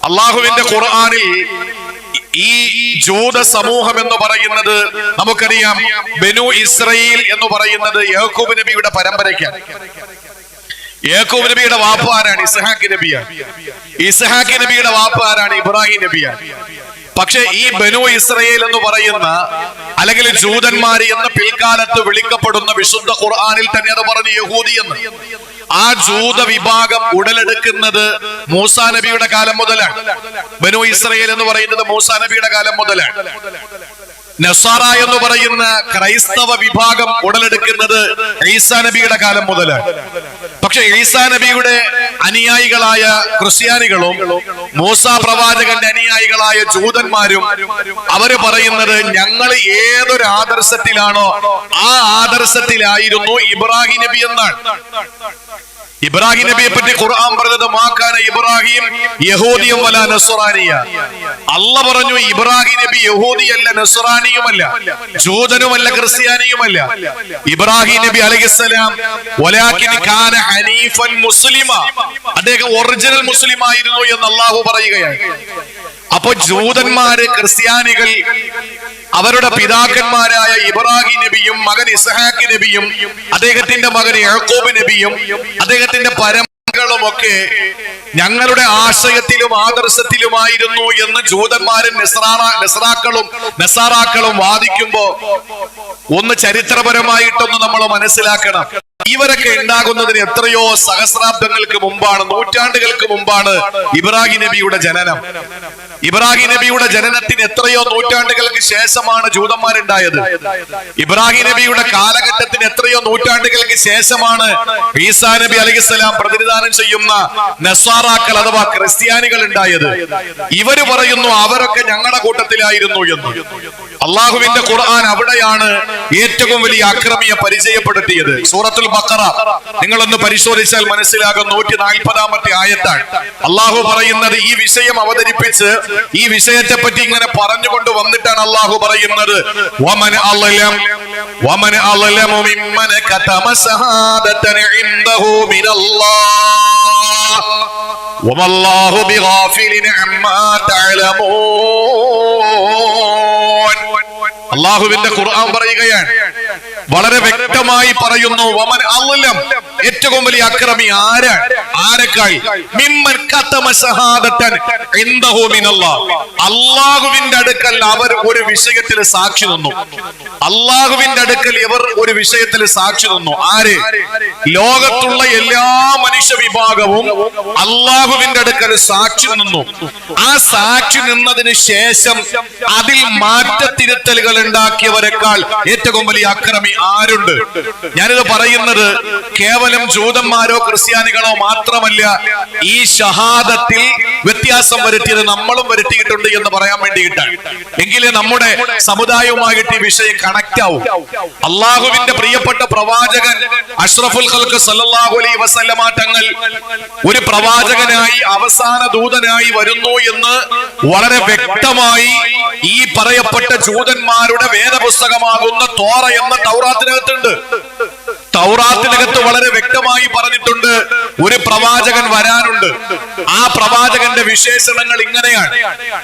അള്ളാഹുവിന്റെ ഖുർആനിൽ ഈ ജൂത സമൂഹം എന്ന് പറയുന്നത് നമുക്കറിയാം, ബനു ഇസ്രയേൽ എന്ന് പറയുന്നത് യാക്കൂബ് നബിയുടെ പരമ്പരയ്ക്കാണ്. യാക്കൂബ് നബിയുടെ വാപ്പ ആരാണ്? ഇസ്ഹാഖ് നബിയാണ്. ഇസ്ഹാഖ് നബിയുടെ വാപ്പ ആരാണ്? ഇബ്രാഹിം നബിയാണ്. പക്ഷെ ഈ ബനു ഇസ്രയേൽ എന്ന് പറയുന്ന അല്ലെങ്കിൽ ജൂതന്മാര് എന്ന് പിൽക്കാലത്ത് വിളിക്കപ്പെടുന്ന വിശുദ്ധ ഖുർആനിൽ തന്നെ അത് പറഞ്ഞു യഹൂദി എന്ന്. ആ ജൂത വിഭാഗം ഉടലെടുക്കുന്നത് മൂസാ നബിയുടെ കാലം മുതലാണ്. ബനു ഇസ്രയേൽ എന്ന് പറയുന്നത് മൂസാ നബിയുടെ കാലം മുതലാണ്. നസാറ എന്ന് പറയുന്ന ക്രൈസ്തവ വിഭാഗം ഉടലെടുക്കുന്നത് ഈസാ നബിയുടെ കാലം മുതലാണ്. പക്ഷെ ഈസാ നബിയുടെ അനുയായികളായ ക്രിസ്ത്യാനികളും മൂസാ പ്രവാചകന്റെ അനുയായികളായ ജൂതന്മാരും അവര് പറയുന്നത് ഞങ്ങൾ ഏതൊരു ആദർശത്തിലാണോ ആ ആദർശത്തിലായിരുന്നു ഇബ്രാഹിം നബി എന്നാണ്. ഇബ്രാഹിം നബിയെ പറ്റി ഖുർആൻ പറഞ്ഞത് മാകാന ഇബ്രാഹിം യഹൂദിയും വലാ നസ്റാനിയ. അല്ലാഹ് പറഞ്ഞു ഇബ്രാഹിം നബി യഹൂദിയല്ല, നസ്റാനിയുമല്ല, ജൂതനുമല്ല, ക്രിസ്ത്യാനിയുമല്ല. ഇബ്രാഹിം നബി അലൈഹിസ്സലാം വലാകിൻ കാന ഹനീഫൻ മുസ്ലിമ, അദ്ദേഹം ഒറിജിനൽ മുസ്ലിം ആയിരുന്നു എന്ന് അല്ലാഹു പറയുകയാണ്. അപ്പൊ ജൂതന്മാര്, ക്രിസ്ത്യാനികൾ അവരുടെ പിതാക്കന്മാരായ ഇബ്രാഹിം നബിയും മകൻ ഇസ്ഹാഖ് നബിയും അദ്ദേഹത്തിന്റെ മകൻ യാക്കൂബ് നബിയും അദ്ദേഹത്തിന്റെ പരമ്പരകളുമൊക്കെ ഞങ്ങളുടെ ആശയത്തിലും ആദർശത്തിലുമായിരുന്നു എന്ന് ജൂതന്മാരും നസാറാക്കളും വാദിക്കുമ്പോ ഒന്ന് ചരിത്രപരമായിട്ടൊന്ന് നമ്മൾ മനസ്സിലാക്കണം. ഇവരൊക്കെ ഉണ്ടാകുന്നതിന് എത്രയോ സഹസ്രാബ്ദങ്ങൾക്ക് മുമ്പാണ്, നൂറ്റാണ്ടുകൾക്ക് മുമ്പാണ് ഇബ്രാഹിം നബിയുടെ ജനനം. ഇബ്രാഹിം നബിയുടെ ജനനത്തിന് എത്രയോ നൂറ്റാണ്ടുകൾക്ക് ശേഷമാണ് ജൂതന്മാരുണ്ടായത്. ഇബ്രാഹിം നബിയുടെ കാലഘട്ടത്തിന് എത്രയോ നൂറ്റാണ്ടുകൾക്ക് ശേഷമാണ് ഈസാ നബി അലൈഹിസ്സലാം പ്രതിനിധാനം ചെയ്യുന്ന നസ്വാറാക്കൾ അഥവാ ക്രിസ്ത്യാനികൾ ഉണ്ടായത്. ഇവര് പറയുന്നു അവരൊക്കെ ഞങ്ങളുടെ കൂട്ടത്തിലായിരുന്നു എന്ന്. അള്ളാഹുവിന്റെ ഖുർആൻ അവിടെയാണ് ഏറ്റവും വലിയ അക്രമിയെ പരിചയപ്പെടുത്തിയത്. സൂറത്തുൽ ബഖറ നിങ്ങളൊന്ന് പരിശോധിച്ചാൽ മനസ്സിലാകും. 140-ാമത്തെ ആയത്താണ്. അള്ളാഹു പറയുന്നത് ഈ വിഷയം അവതരിപ്പിച്ച് ഈ വിഷയത്തെ പറ്റി ഇങ്ങനെ പറഞ്ഞുകൊണ്ട് വന്നിട്ടാണ് അള്ളാഹു പറയുന്നത് വമൻ അളലമു മിമ്മൻ കതമ ശഹാദതൻ ഇൻദഹു മിനല്ലാഹ് വമല്ലാഹു ബിഗാഫിലിൻ അമ്മാ തഅലമൂൻ. അള്ളാഹുവിന്റെ ഖുർആൻ പറയുകയാണ്, വളരെ വ്യക്തമായി പറയുന്നു, വമൻ അളലം, ഏറ്റവും വലിയ അക്രമി ആരാണ്? ആരെക്കാൾ? മിമ്മൻ കതമ ശഹാദതൻ ഇൻദഹു മിനല്ലാഹ്, അല്ലാഹുവിന്റെ അടുക്കൽ അവർ ഒരു വിഷയത്തിൽ സാക്ഷി നിന്നു. അല്ലാഹുവിന്റെ അടുക്കൽ ഇവർ ഒരു വിഷയത്തിൽ സാക്ഷി നിന്നു. ആര്? ലോകത്തുള്ള എല്ലാ മനുഷ്യ വിഭാഗവും അല്ലാഹുവിന്റെ അടുക്കൽ സാക്ഷി നിന്നു. ആ സാക്ഷി നിന്നതിന് ശേഷം അതിൽ മാറ്റത്തിരുത്തലുകൾ ഉണ്ടാക്കിയവരെക്കാൾ ഏറ്റവും വലിയ അക്രമി ആരുണ്ട്? ഞാനിത് പറയുന്നത് കേവലം ജൂതന്മാരോ ക്രിസ്ത്യാനികളോ മാത്രമല്ല, ഈ ഷഹാദത്തിൽ വ്യത്യാസം വരുത്തിയത് നമ്മളും വരുത്തിയിട്ടുണ്ട് എന്ന് പറയാൻ വേണ്ടിയിട്ടാണ്. എങ്കിലേ നമ്മുടെ സമുദായവുമായിട്ട് ഈ വിഷയം കണക്ട് ആവും. അള്ളാഹുവിന്റെ പ്രിയപ്പെട്ട പ്രവാചകൻ അഷ്റഫുൽ ഖൽഖ് സല്ലല്ലാഹു അലൈഹി വസല്ലമ തങ്ങൾ ഒരു പ്രവാചകനായി അവസാന ദൂതനായി വരുന്നു എന്ന് വളരെ വ്യക്തമായി ഈ പറയപ്പെട്ട ജൂതന്മാരുടെ വേദപുസ്തകമാകുന്ന തോറ എന്ന തൗറാത്തിനകത്തുണ്ട്. തൗറാത്തിനകത്ത് വളരെ വ്യക്തമായി പറഞ്ഞിട്ടുണ്ട് ഒരു പ്രവാചകൻ വരാനുണ്ട്. ആ പ്രവാചകന്റെ വിശേഷണങ്ങൾ ഇങ്ങനെയാണ്.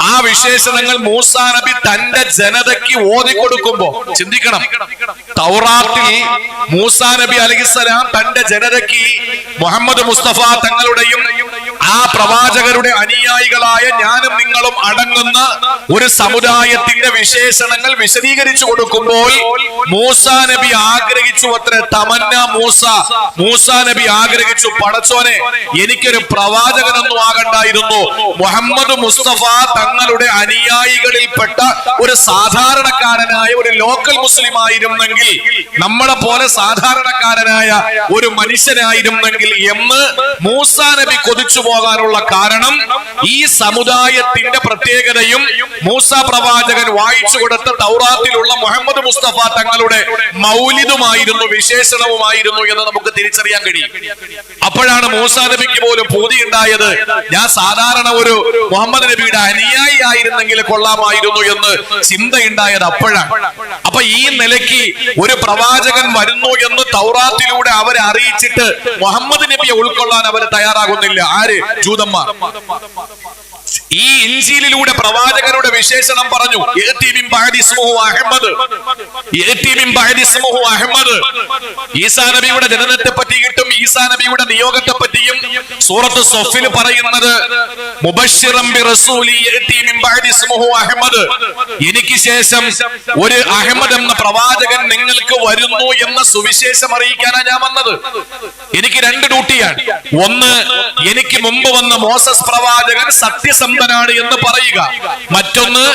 ആ വിശേഷണങ്ങൾ മൂസാ നബി തന്റെ ജനതയ്ക്ക് ഓതിക്കൊടുക്കുമ്പോ, ചിന്തിക്കണം, തൗറാത്തിൽ മൂസാ നബി അലൈഹിസ്സലാം തന്റെ ജനതയ്ക്ക് മുഹമ്മദ് മുസ്തഫ തങ്ങളുടെയും ആ പ്രവാചകരുടെ അനുയായികളായ ഞാനും നിങ്ങളും അടങ്ങുന്ന ഒരു സമുദായത്തിന്റെ വിശേഷണങ്ങൾ വിശദീകരിച്ചു കൊടുക്കുമ്പോൾ മൂസാ നബി ആഗ്രഹിച്ചു അത്ര മൂസാ നബി ആഗ്രഹിച്ചു, പടച്ചോനെ എനിക്കൊരു പ്രവാചകനൊന്നും ആകണ്ടായിരുന്നു, മുഹമ്മദ് മുസ്തഫ തങ്ങളുടെ അനുയായികളിൽപ്പെട്ട ഒരു സാധാരണക്കാരനായ ഒരു ലോക്കൽ മുസ്ലിം ആയിരുന്നെങ്കിൽ, നമ്മളെ പോലെ സാധാരണക്കാരനായ ഒരു മനുഷ്യനായിരുന്നെങ്കിൽ എന്ന് മൂസാ നബി കൊതിച്ചു പോകാനുള്ള കാരണം ഈ സമുദായത്തിന്റെ പ്രത്യേകതയും മൂസാ പ്രവാചകൻ വായിച്ചു കൊടുത്ത തൗറാത്തിലുള്ള മുഹമ്മദ് മുസ്തഫ തങ്ങളുടെ മൗലിദുമായിരുന്നു, വിശേഷണവുമായിരുന്നു എന്ന് നമുക്ക് തിരിച്ചറിയാൻ കഴിയും. അപ്പോഴാണ് മൂസാ നബിക്ക് പോലും പൂതി ഉണ്ടായത്, ഞാൻ സാധാരണ ഒരു മുഹമ്മദ് നബിയുടെ അനുയായി ആയിരുന്നെങ്കിൽ കൊള്ളാമായിരുന്നു എന്ന് ചിന്തയുണ്ടായത് അപ്പോഴാണ്. അപ്പൊ ഈ നിലയ്ക്ക് ഒരു പ്രവാചകൻ വരുന്നു എന്ന് തൗറാത്തിലൂടെ അവരെ അറിയിച്ചിട്ട് മുഹമ്മദ് നബിയെ ഉൾക്കൊള്ളാൻ അവർ തയ്യാറാകുന്നില്ല. ആര്? ജൂതന്മാർ. ഈ ഇഞ്ചീലിലൂടെ പ്രവാചകരുടെ വിശേഷണം പറഞ്ഞു. ഈസാ നബിയുടെ ജനനത്തെ പറ്റിയിട്ടും ഈസാ നബിയുടെ നിയോഗത്തെ പറ്റിയും സൂറത്ത് സഫിൽ പറയുന്നത് എനിക്ക് ശേഷം ഒരു അഹമ്മദ് എന്ന പ്രവാചകൻ നിങ്ങൾക്ക് വരുന്നു എന്ന സുവിശേഷം അറിയിക്കാനാണ് ഞാൻ വന്നത്. എനിക്ക് രണ്ട് ഡ്യൂട്ടിയാണ്. ഒന്ന്, എനിക്ക് മുമ്പ് വന്ന മോസസ് പ്രവാചകൻ സത്യസന്ധനാണ് എന്ന് പറയുക. മറ്റൊന്ന്,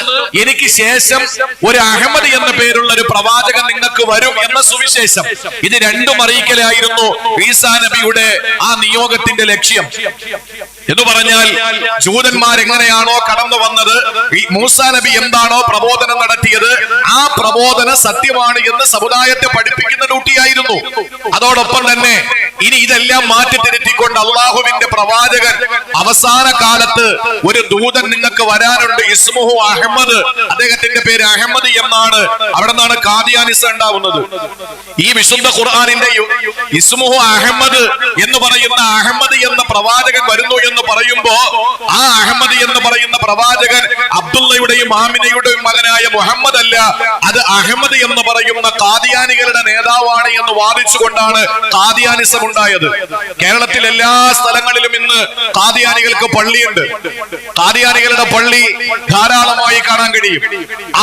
എനിക്ക് ശേഷം ഒരു അഹമ്മദ് എന്ന പേരുള്ള ഒരു പ്രവാചകൻ നിങ്ങൾക്ക് വരും എന്ന സുവിശേഷം. ഇത് രണ്ടും അറിയിക്കലായിരുന്നു ഈസാ നബിയുടെ ആ നിയോഗത്തിന്റെ ലക്ഷ്യം. എന്ന് പറഞ്ഞാൽ ജൂതന്മാർ എങ്ങനെയാണോ കടന്നു വന്നത്, മൂസാ നബി എന്താണോ പ്രബോധനം നടത്തിയത്, ആ പ്രബോധനം സത്യമാണ് എന്ന് സമുദായത്തെ പഠിപ്പിക്കുന്ന ഡ്യൂട്ടിയായിരുന്നു. അതോടൊപ്പം തന്നെ ഇനി ഇതെല്ലാം മാറ്റി തിരുത്തിക്കൊണ്ട് അള്ളാഹുവിന്റെ പ്രവാചകൻ അവസാന കാലത്ത് ഒരു ദൂതൻ നിങ്ങൾക്ക് വരാനുണ്ട്, ഇസ്മുഹു അഹമ്മദ്, അദ്ദേഹത്തിന്റെ പേര് അഹമ്മദ് എന്നാണ്. അവിടെ നിന്നാണ് ഖാദിയാനിസം ഉണ്ടാവുന്നത്. ഈ വിശുദ്ധ ഖുർആനിന്റെ ഇസ്മുഹു അഹമ്മദ് എന്ന് പറയുന്ന അഹമ്മദ് എന്ന പ്രവാചകൻ വരുന്നു എന്ന് പറയുമ്പോ ആ അഹമ്മദ് എന്ന് പറയുന്ന പ്രവാചകൻ അബ്ദുള്ളയുടെയും ആമിനയുടെയും മകനായ മുഹമ്മദ് അല്ല, അത് അഹമ്മദ് എന്ന് പറയുന്ന ഖാദിയാനികളുടെ നേതാവാണ് എന്ന് വാദിച്ചുകൊണ്ടാണ് ഖാദിയാനിസം ഉണ്ടായത്. കേരളത്തിൽ എല്ലാ സ്ഥലങ്ങളിലും ഇന്ന് ഖാദിയാനികൾക്ക് പള്ളിയുണ്ട്. ഖാദിയാനികളുടെ പള്ളി ധാരാളമായി കാണാൻ കഴിയും.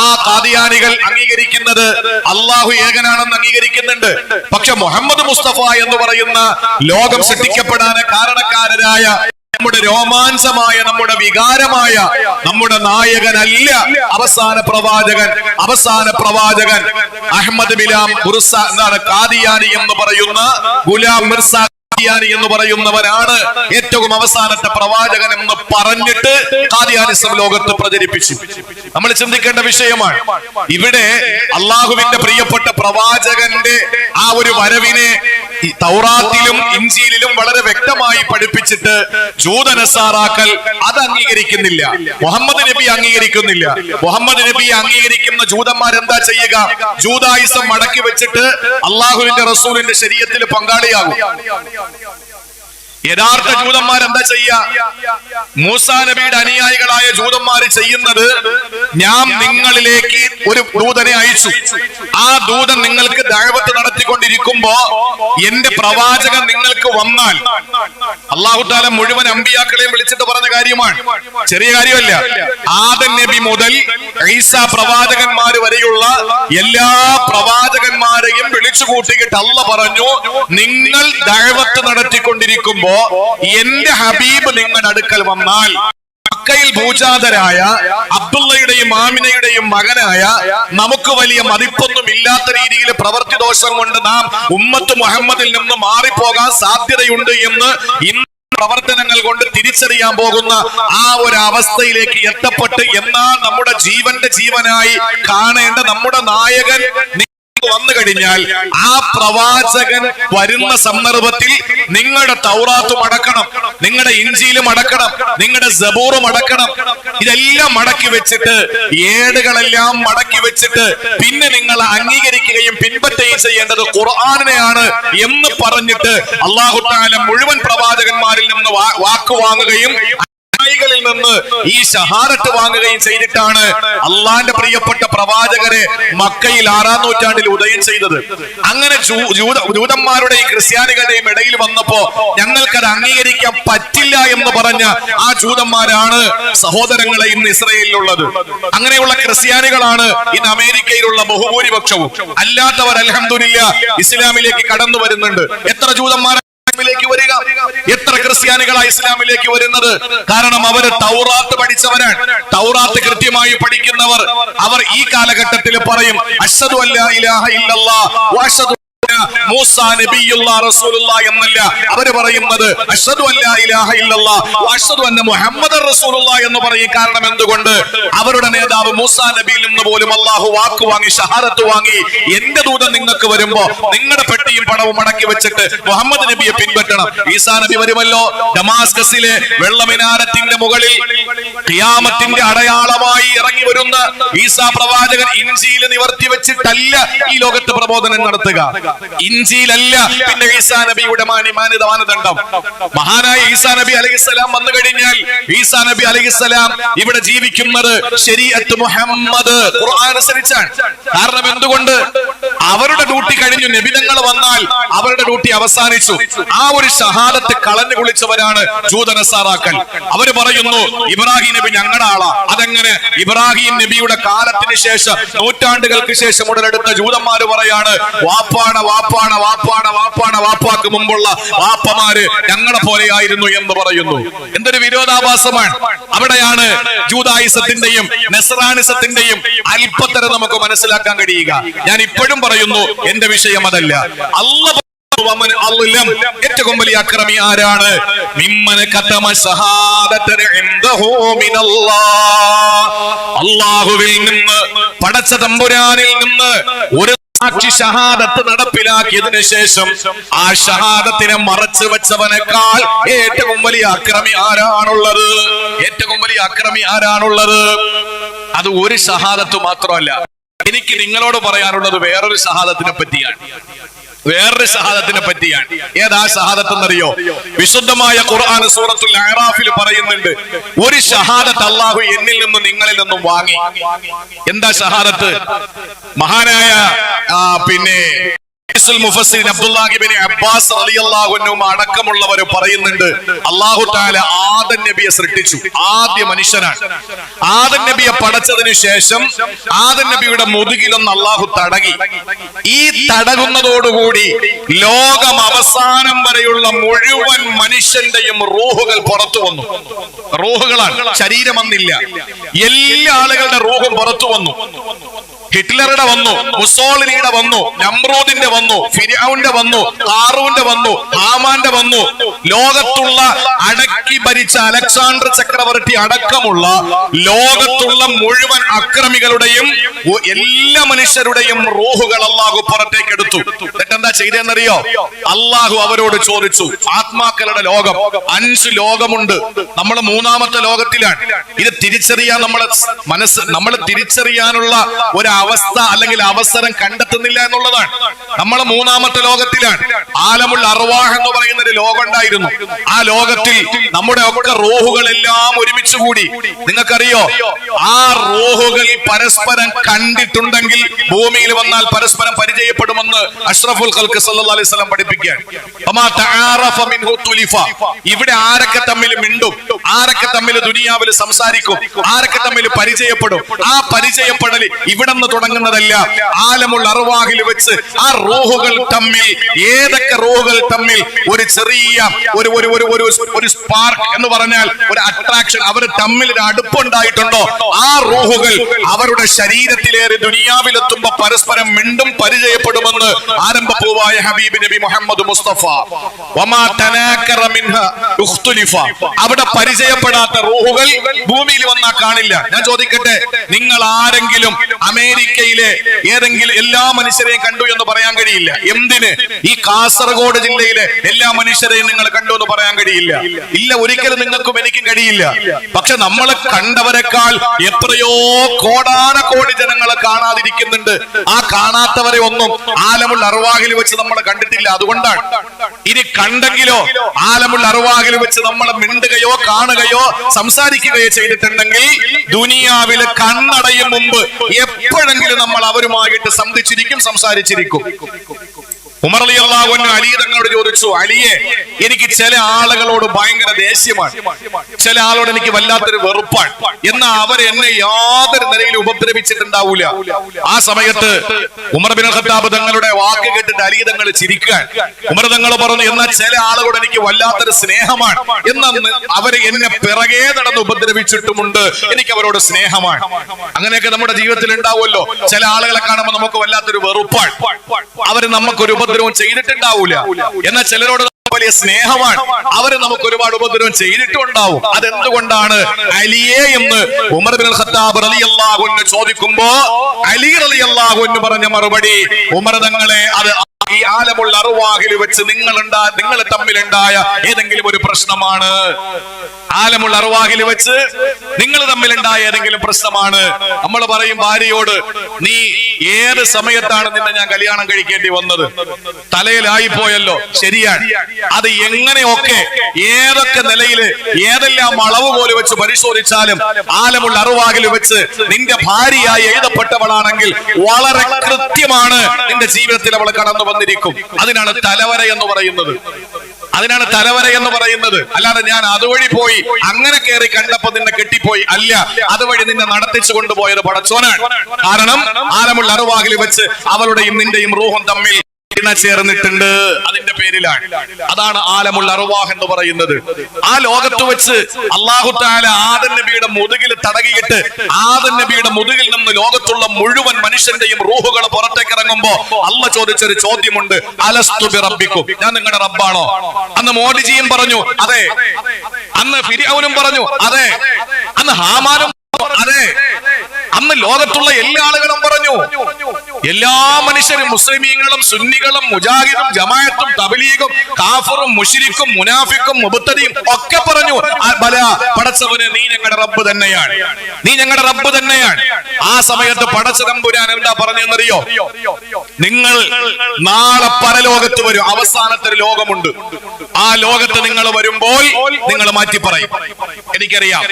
ആ ഖാദിയാനികൾ അംഗീകരിക്കുന്നത് അള്ളാഹു ഏകനാണെന്ന് അംഗീകരിക്കുന്നുണ്ട്. പക്ഷെ മുഹമ്മദ് മുസ്തഫ എന്ന് പറയുന്ന ലോകം സൃഷ്ടിക്കപ്പെടാൻ കാരണക്കാരനായ നമ്മുടെ രോമാഞ്ചമായ, നമ്മുടെ വികാരമായ, നമ്മുടെ നായകനല്ല അവസാന പ്രവാചകൻ അഹമ്മദ് ബിലാം മുർസ എന്താണ് ഖാദിയാനി എന്ന് പറയുന്ന ഗുലാം മിർസ എന്ന് പറയുന്നവരാണ് ഏറ്റവും അവസാനത്തെ പ്രവാചകൻ എന്ന് പറഞ്ഞിട്ട് ഖാദിയാനിസം ലോകത്ത് പ്രചരിപ്പിച്ചു. നമ്മൾ ചിന്തിക്കേണ്ട വിഷയമാണ്. ഇവിടെ അള്ളാഹുവിന്റെ പ്രിയപ്പെട്ട പ്രവാചകന്റെ ആ ഒരു വരവിനെ തൗറാത്തിലും ഇഞ്ചീലിലും വളരെ വ്യക്തമായി പഠിപ്പിച്ചിട്ട് ജൂതനസാറാക്കൽ അത് അംഗീകരിക്കുന്നില്ല. മുഹമ്മദ് നബി അംഗീകരിക്കുന്നില്ല. മുഹമ്മദ് നബി അംഗീകരിക്കുന്ന ജൂതന്മാരെന്താ ചെയ്യുക? ജൂതായിസം മടക്കി വെച്ചിട്ട് അള്ളാഹുവിന്റെ റസൂലിന്റെ ശരീഅത്തിൽ പങ്കാളിയാകും. യഥാർത്ഥ ജൂതന്മാർ എന്താ ചെയ്യുക? മൂസാ നബിയുടെ അനുയായികളായ ജൂതന്മാർ ചെയ്യുന്നത്, ഞാൻ നിങ്ങളിലേക്ക് ഒരു ദൂതനെ അയച്ചു, ആ ദൂതൻ നിങ്ങൾക്ക് ദഅവത്ത് നടത്തിക്കൊണ്ടിരിക്കുമ്പോ എന്റെ പ്രവാചകൻ നിങ്ങൾക്ക് വന്നാൽ, അല്ലാഹു തആല മുഴുവൻ അമ്പിയാക്കളെയും വിളിച്ചിട്ട് പറഞ്ഞ കാര്യമാണ്, ചെറിയ കാര്യമല്ല. ആദം നബി മുതൽ ഈസാ പ്രവാചകന്മാർ വരെയുള്ള എല്ലാ പ്രവാചകന്മാരെയും വിളിച്ചു കൂട്ടിയിട്ട് അല്ലാഹ് പറഞ്ഞു, നിങ്ങൾ ദഅവത്ത് നടത്തിക്കൊണ്ടിരിക്കുമ്പോ എന്റെ ഹബീബ് നിങ്ങളുടെ അടുക്കൽ വന്നാൽ, മക്കയിൽ ഭൂജാതരായ അബ്ദുള്ളയുടെയും ആമിനയുടെയും മകനായ നമുക്ക് വലിയ മതിപ്പൊന്നും ഇല്ലാത്ത രീതിയിൽ പ്രവൃത്തി ദോഷം കൊണ്ട് നാം ഉമ്മത്ത് മുഹമ്മദിൽ നിന്ന് മാറിപ്പോകാൻ സാധ്യതയുണ്ട് എന്ന് ഇന്ന് പ്രവർത്തനങ്ങൾ കൊണ്ട് തിരിച്ചറിയാൻ പോകുന്ന ആ ഒരു അവസ്ഥയിലേക്ക് എത്തപ്പെട്ട്, എന്നാൽ നമ്മുടെ ജീവന്റെ ജീവനായി കാണേണ്ട നമ്മുടെ നായകൻ വന്നു കഴിഞ്ഞാൽ ആ പ്രവാചകൻ വരുന്ന സന്ദർഭത്തിൽ നിങ്ങളുടെ തൗറാത്തും അടക്കണം, നിങ്ങളുടെ ഇഞ്ചീലും അടക്കണം, നിങ്ങളുടെ സബൂറും അടക്കണം. ഇതെല്ലാം മടക്കി വെച്ചിട്ട്, ഏടുകളെല്ലാം മടക്കി വെച്ചിട്ട് പിന്നെ നിങ്ങൾ അംഗീകരിക്കുകയും പിൻപറ്റുകയും ചെയ്യേണ്ടത് ഖുർആനെയാണ് എന്ന് പറഞ്ഞിട്ട് അല്ലാഹു തആല മുഴുവൻ പ്രവാചകന്മാരിൽ നിന്ന് വാക്ക് വാങ്ങുകയും ിൽ നിന്ന് ഈ ഷഹാദത്ത് വാങ്ങുകയും ചെയ്തിട്ടാണ് അള്ളാന്റെ പ്രിയപ്പെട്ട പ്രവാചകരെ മക്കയിൽ 6-ാം നൂറ്റാണ്ടിൽ ഉദയം ചെയ്തത്. അങ്ങനെ ജൂതന്മാരുടെയും ക്രിസ്ത്യാനികളുടെയും ഇടയിൽ വന്നപ്പോ ഞങ്ങൾക്കത് അംഗീകരിക്കാൻ പറ്റില്ല എന്ന് പറഞ്ഞ ആ ജൂതന്മാരാണ് സഹോദരങ്ങളെ ഇന്ന് ഇസ്രയേലിലുള്ളത്. അങ്ങനെയുള്ള ക്രിസ്ത്യാനികളാണ് ഇന്ന് അമേരിക്കയിലുള്ള ബഹുഭൂരിപക്ഷവും. അല്ലാത്തവർ അൽഹംദുലില്ലാഹ് ഇസ്ലാമിലേക്ക് കടന്നു വരുന്നുണ്ട്. എത്ര ജൂതന്മാർ വരിക, എത്ര ക്രിസ്ത്യാനികളാണ് ഇസ്ലാമിലേക്ക് വരുന്നത്? കാരണം അവര് തൗറാത്ത് പഠിച്ചവരാണ്. തൗറാത്ത് കൃത്യമായി പഠിക്കുന്നവർ അവർ ഈ കാലഘട്ടത്തിൽ പറയും, അശ്ഹദു അല്ലാ ഇലാഹ ഇല്ലല്ലാഹ് വ അശ്ഹദു മൂസാ നബിയുല്ലാ റസൂലുള്ളാ എന്നല്ല, അവര് പറയുന്നത് അശ്ഹദു അല്ലാ ഇലാഹ ഇല്ലല്ലാഹ് വ അശ്ഹദു അന്ന മുഹമ്മദർ റസൂലുള്ളാ എന്ന് പറയും. കാരണം എന്തുകൊണ്ട്? അവരുടെ നേതാവ് മൂസാ നബിയിൽ നിന്ന് പോലും അല്ലാഹു വാക്ക് വാങ്ങി, ഷഹാദത്ത് വാങ്ങി, എന്റെ ദൂതൻ നിങ്ങൾക്ക് വരുമ്പോ നിങ്ങളുടെ പെട്ടിയും പണവും മടക്കി വെച്ചിട്ട് മുഹമ്മദ് നബിയെ പിൻപറ്റണം. ഈസാ നബി വരുമല്ലോ, ഡമാസ്കസിലെ വെള്ളമിനാരത്തിന്റെ മുകളിൽ ഖിയാമത്തിന്റെ അടയാളമായി ഇറങ്ങി വരുന്ന ഈസാ പ്രവാചകൻ ഇൻജീൽ നിവർത്തി വെച്ചിട്ടല്ല ഈ ലോകത്ത് പ്രബോധനം നടത്തുക. ഇഞ്ചിയിലല്ല പിന്നെ ഈസാ നബിയുടെ മാനദണ്ഡം. മഹാനായ ഈസാ നബി അലൈഹിസ്സലാം വന്നു കഴിഞ്ഞാൽ ഈസാ നബി അലൈഹിസ്സലാം ഇവിടെ ജീവിക്കുന്നത് ശരീഅത്ത് മുഹമ്മദ് ഖുർആൻ അനുസരിച്ചാണ്. കാരണം എന്തുകൊണ്ട്? അവരുടെ ഡ്യൂട്ടി കഴിഞ്ഞു, നബിതങ്ങൾ വന്നാൽ അവരുടെ ഡ്യൂട്ടി അവസാനിച്ചു. ആ ഒരു ഷഹാദത്ത് കളഞ്ഞു കുളിച്ചവരാണ് ജൂതനസാറാക്കൾ. അവര് പറയുന്നു ഇബ്രാഹിം നബി ഞങ്ങളുടെ ആളാ. അതെങ്ങനെ? ഇബ്രാഹിം നബിയുടെ കാലത്തിന് ശേഷം, നൂറ്റാണ്ടുകൾക്ക് ശേഷം ഉടലെടുത്ത ജൂതന്മാര് പറയാണ് വാപ്പാണ് വാപ്പാണ് വാപ്പാണ് വാപ്പാണ് വാപ്പാക്ക് മുമ്പുള്ള വാപ്പമാര് ഞങ്ങളെ പോലെയായിരുന്നു എന്ന് പറയുന്നു. എന്തൊരു വിരോധാഭാസമാണ്! അവിടെയാണ് ജൂതായിസത്തിന്റെയും നസ്രാനിസത്തിന്റെയും അല്പത്തരം നമുക്ക് മനസ്സിലാക്കാൻ കഴിയുക. ഞാൻ ഇപ്പോഴും പറയുന്നു, എന്റെ വിഷയം അതല്ല. അല്ലാഹു ഏറ്റവും വലിയ അക്രമി ആരാണ്? അല്ലാഹുവിൽ നിന്ന്, പടച്ച തമ്പുരാനിൽ നിന്ന് ഒരു സാക്ഷി ഷഹാദത്ത് നടപ്പിലാക്കിയതിനു ശേഷം ആ ഷഹാദത്തിനെ മറച്ചു വെച്ചവനേക്കാൾ ഏറ്റവും വലിയ അക്രമി ആരാണുള്ളത്? ഏറ്റവും വലിയ അക്രമി ആരാണുള്ളത്? അത് ഒരു ഷഹാദത്ത് മാത്രമല്ല. എനിക്ക് നിങ്ങളോട് പറയാനുള്ളത് വേറൊരു ഷഹാദത്തിനെ പറ്റിയാണ്. ഏതാ ഷഹാദത്ത് എന്നറിയോ? വിശുദ്ധമായ ഖുർആൻ സൂറത്തുൽ അഅറാഫിൽ പറയുന്നുണ്ട്, ഒരു ഷഹാദത്ത് അല്ലാഹു എന്നിൽ നിന്നും നിങ്ങളിൽ നിന്നും വാങ്ങി. എന്താ ഷഹാദത്ത്? മഹാനായ മുഫസ്സിരിൻ അബ്ദുല്ലാഹി ഇബ്നു അബ്ബാസ് റളിയല്ലാഹു അൻഹു അടക്കമുള്ളവർ പറയുന്നുണ്ട്, അല്ലാഹു തആല ആദം നബിയെ സൃഷ്ടിച്ചു. ആദ്യ മനുഷ്യനാണ്. ആദം നബിയെ പടച്ചതിന് ശേഷം ആദം നബിയുടെ മുതുകിലൊന്ന് അല്ലാഹു തടകി. ഈ തടകുന്നതോടുകൂടി ലോകം അവസാനം വരെയുള്ള മുഴുവൻ മനുഷ്യന്റെയും റൂഹുകൾ പുറത്തു വന്നു. റൂഹുകളാണ്, ശരീരം വന്നില്ല. എല്ലാ ആളുകളുടെ റൂഹും പുറത്തു വന്നു. ഹിറ്റ്ലറുടെ വന്നു, മുസോളിനിയുടെ വന്നു, നമ്രൂദിന്റെ വന്നു, ഫിർഔന്റെ വന്നു, ഖാറൂന്റെ വന്നു, ഹാമാന്റെ വന്നു. ലോകത്തുള്ള അടക്കി ഭരിച്ച അലക്സാണ്ടർ ചക്രവർത്തി അടക്കമുള്ള ലോകത്തുള്ള മുഴുവൻ അക്രമികളുടെയും എല്ലാ മനുഷ്യരുടെയും റൂഹുകൾ അല്ലാഹു പുറത്തേക്ക് എടുത്തു. എന്നിട്ടെന്താ ചെയ്തെന്നറിയോ? അല്ലാഹു അവരോട് ചോദിച്ചു, ആത്മാക്കളുടെ ലോകം 5 ലോകമുണ്ട്. നമ്മൾ 3ാമത്തെ ലോകത്തിലാണ്. ഇത് തിരിച്ചറിയാൻ നമ്മൾ തിരിച്ചറിയാനുള്ള ഒരു അവസ്ഥ അല്ലെങ്കിൽ അവസരം കണ്ടെത്തുന്നില്ല എന്നുള്ളതാണ്. നമ്മൾ 3ാമത്തെ ലോകത്തിലാണ്. ആലമുൽ അർവാഹ് എന്ന് പറയുന്ന ഒരു ലോകം ഉണ്ടായിരുന്നു. ആ ലോകത്തിൽ നമ്മുടെ ഒക്കെ റൂഹുകൾ എല്ലാം ഒരുമിച്ച് കൂടി. നിങ്ങൾക്കറിയോ, ആ റൂഹുകൾ പരസ്പരം കണ്ടിട്ടുണ്ടെങ്കിൽ ഭൂമിയിൽ വന്നാൽ പരസ്പരം പരിചയപ്പെടുമെന്ന് അഷ്റഫുൽ ഖൽഖ് സല്ലല്ലാഹു അലൈഹി വസല്ലം പഠിപ്പിക്കുകയാണ്. ഇവിടെ ആരൊക്കെ തമ്മിൽ മിണ്ടും, ആരൊക്കെ തമ്മിൽ ദുനിയാവിൽ സംസാരിക്കും, ആരൊക്കെ തമ്മിൽ പരിചയപ്പെടും. ആ പരിചയപ്പെടൽ ഇവിടെ തുടങ്ങുന്നതല്ല, ആലമുൽ അർവാഹിൽ വെച്ച് ആ റൂഹുകൾ തമ്മിൽ, ഏതൊക്കെ റൂഹുകൾ തമ്മിൽ ഒരു ചെറിയ ഒരു സ്പാർക്ക് എന്ന് പറഞ്ഞാൽ ഒരു അട്രാക്ഷൻ, അവർ തമ്മിൽ ഒരു അടുപ്പുണ്ടായിട്ടുണ്ടോ, ആ റൂഹുകൾ അവരുടെ ശരീരത്തിലേറി ദുനിയാവിലെത്തുമ്പോ പരസ്പരം മിണ്ടും പരിചയപ്പെടുമെന്ന് ആരംഭപൂവായ ഹബീബ് നബി മുഹമ്മദ് മുസ്തഫ. അവിടെ പരിചയപ്പെടാത്ത റൂഹുകൾ ഭൂമിയിൽ വന്നാൽ കാണില്ല. ഞാൻ ചോദിക്കട്ടെ, നിങ്ങൾ ആരെങ്കിലും അമേരിക്കയിലെ ഏതെങ്കിലും എല്ലാ മനുഷ്യരെയും കണ്ടു എന്ന് പറയാൻ കഴിയില്ല. എന്തിന്? ഈ കാസർഗോഡ് ജില്ലയിലെ എല്ലാ മനുഷ്യരെയും നിങ്ങൾ കണ്ടു എന്ന് പറയാൻ കഴിയില്ല. ഇല്ല, ഒരിക്കലും നിങ്ങൾക്കും എനിക്കും കഴിയില്ല. പക്ഷെ നമ്മൾ കണ്ടവരെക്കാൾ എത്രയോ കോടാനകോടി ജനങ്ങളെ കാണാതിരിക്കുന്നുണ്ട്. ആ കാണാത്തവരെ ഒന്നും ആലമുൽ അർവാഹിൽ വെച്ച് നമ്മൾ കണ്ടിട്ടില്ല. അതുകൊണ്ടാണ്. ഇനി കണ്ടെങ്കിലോ ആലമുൽ അർവാഹിൽ വെച്ച് നമ്മൾ മിണ്ടുകയോ കാണുകയോ സംസാരിക്കുകയോ ചെയ്തിട്ടുണ്ടെങ്കിൽ ദുനിയാവിൽ കണ്ണടയും മുമ്പ് എപ്പോഴെങ്കിലും നമ്മൾ അവരുമായിട്ട് സംസാരിച്ചിരിക്കും. ഉമർ റളിയല്ലാഹു അൻഹു അലി തങ്ങളോട് ചോദിച്ചു, അലിയെ, എനിക്ക് ചില ആളുകളോട് ഭയങ്കര ദേഷ്യമാണ്, ചില ആളോട് എനിക്ക് വല്ലാത്തൊരു വെറുപ്പാണ്, എന്നാ അവരെ എന്നെ യാതൊരു നിലയിൽ ഉപദ്രവിച്ചിട്ടുണ്ടാവൂല. ആ സമയത്ത് ഉമർ ബിൻ ഖത്താബ് തങ്ങളുടെ വാക്ക് കേട്ടിട്ട് അലി തങ്ങൾ ചിരിക്കാൻ. ഉമർ തങ്ങൾ പറഞ്ഞു, എന്നാൽ ചില ആളുകളോട് എനിക്ക് വല്ലാത്തൊരു സ്നേഹമാണ്, എന്നാ അവരെ എന്നെ പിറകെ നടന്ന് ഉപദ്രവിച്ചിട്ടുമുണ്ട്, എനിക്ക് അവരോട് സ്നേഹമാണ്. അങ്ങനെയൊക്കെ നമ്മുടെ ജീവിതത്തിൽ ഉണ്ടാവുമല്ലോ. ചില ആളുകളെ കാണുമ്പോൾ നമുക്ക് വല്ലാത്തൊരു വെറുപ്പാണ്, അവര് നമുക്കൊരു ഉപദ്രവം ചെയ്തിട്ടുണ്ടാവൂല. എന്നാൽ ചിലരോട് വലിയ സ്നേഹമാണ്, അവര് നമുക്ക് ഒരുപാട് ഉപദ്രവം ചെയ്തിട്ടുണ്ടാവും. അതെന്തുകൊണ്ടാണ് അലിയെ എന്ന് ഉമർ ബിൻ ഖത്താബ് റളിയല്ലാഹു അൻഹു ചോദിക്കുമ്പോ അലി റളിയല്ലാഹു അൻഹു പറഞ്ഞ മറുപടി, ഉമർ തങ്ങളെ, അത് ഈ ആലമുൽ അർവാഹിൽ വെച്ച് നിങ്ങൾ തമ്മിലുണ്ടായ ഏതെങ്കിലും ഒരു പ്രശ്നമാണ്. ആലമുൽ അർവാഹിൽ വെച്ച് നിങ്ങൾ തമ്മിലുണ്ടായ ഏതെങ്കിലും പ്രശ്നമാണ്. നമ്മൾ പറയും ഭാര്യയോട്, നീ ഏത് സമയത്താണ് നിന്നെ ഞാൻ കല്യാണം കഴിക്കേണ്ടി വന്നത്? തലയിലായിപ്പോയല്ലോ, ശരിയാണ്. അത് എങ്ങനെയൊക്കെ ഏതൊക്കെ നിലയില് ഏതെല്ലാം അളവ് പോലെ വെച്ച് പരിശോധിച്ചാലും ആലമുൽ അർവാഹിൽ വെച്ച് നിന്റെ ഭാര്യയായി എഴുതപ്പെട്ടവളാണെങ്കിൽ വളരെ കൃത്യമാണ് നിന്റെ ജീവിതത്തിൽ അവൾ കടന്നു വന്നിരിക്കും. അതിനാണ് തലവര എന്ന് പറയുന്നത്. അതിനാണ് തലവര എന്ന് പറയുന്നത്. അല്ലാതെ ഞാൻ അതുവഴി പോയി അങ്ങനെ കയറി കണ്ടപ്പോ നിന്നെ കെട്ടിപ്പോയി അല്ല, അതുവഴി നിന്നെ നടത്തിച്ചു കൊണ്ടുപോയത് പടച്ചോനാണ്. കാരണം ആലമുൽ അർവാഹിൽ വെച്ച് അവളുടെയും നിന്റെയും റൂഹും തമ്മിൽ ചേർന്നിട്ടുണ്ട്. അതിന്റെ പേരിലാണ്. അതാണ് ആലമുൽ അർവാഹ് എന്ന് പറയുന്നത്. ആ ലോകത്ത് വെച്ച് അല്ലാഹു തആല ആദം നബിയുടെ മുതുകിൽ തടകിയിട്ട് ആദം നബിയുടെ മുതുകിൽ നിന്ന് ലോകത്തുള്ള മുഴുവൻ മനുഷ്യന്റെയും റൂഹുകൾ പുറത്തേക്ക് ഇറങ്ങുമ്പോ അള്ളാഹ് ചോദിച്ചൊരു ചോദ്യമുണ്ട്, അലസ്തു ബിറബ്ബിക്കും, ഞാൻ നിങ്ങളുടെ റബ്ബാണോ? അന്ന് മോദിജിയും പറഞ്ഞു അതെ, അന്ന് ഫിർഔനും പറഞ്ഞു അതെ, അന്ന് ഹാമാനും അതെ, അന്ന് ലോകത്തുള്ള എല്ലാ ആളുകളും പറഞ്ഞു. എല്ലാ മനുഷ്യരും, മുസ്ലിമീങ്ങളും സുന്നികളും മുജാഹിദും ജമാഅത്തും തബ്ലീഗും കാഫിറും മുശ്രിക്കും മുനാഫിക്കും മുബ്തദിയും ഒക്കെ പറഞ്ഞു ബല, പടച്ചവനെ നീ ഞങ്ങളുടെ റബ്ബ് തന്നെയാണ്, നീ ഞങ്ങളുടെ റബ്ബ് തന്നെയാണ്. ആ സമയത്ത് പടച്ച തമ്പുരാൻ എന്താ പറഞ്ഞെന്നറിയോ? നിങ്ങൾ നാളെ പരലോകത്ത് വരും, അവസാനത്തെ ഒരു ലോകമുണ്ട്. ആ ലോകത്ത് നിങ്ങൾ വരുമ്പോൾ നിങ്ങൾ മാറ്റി പറയും, എനിക്കറിയാം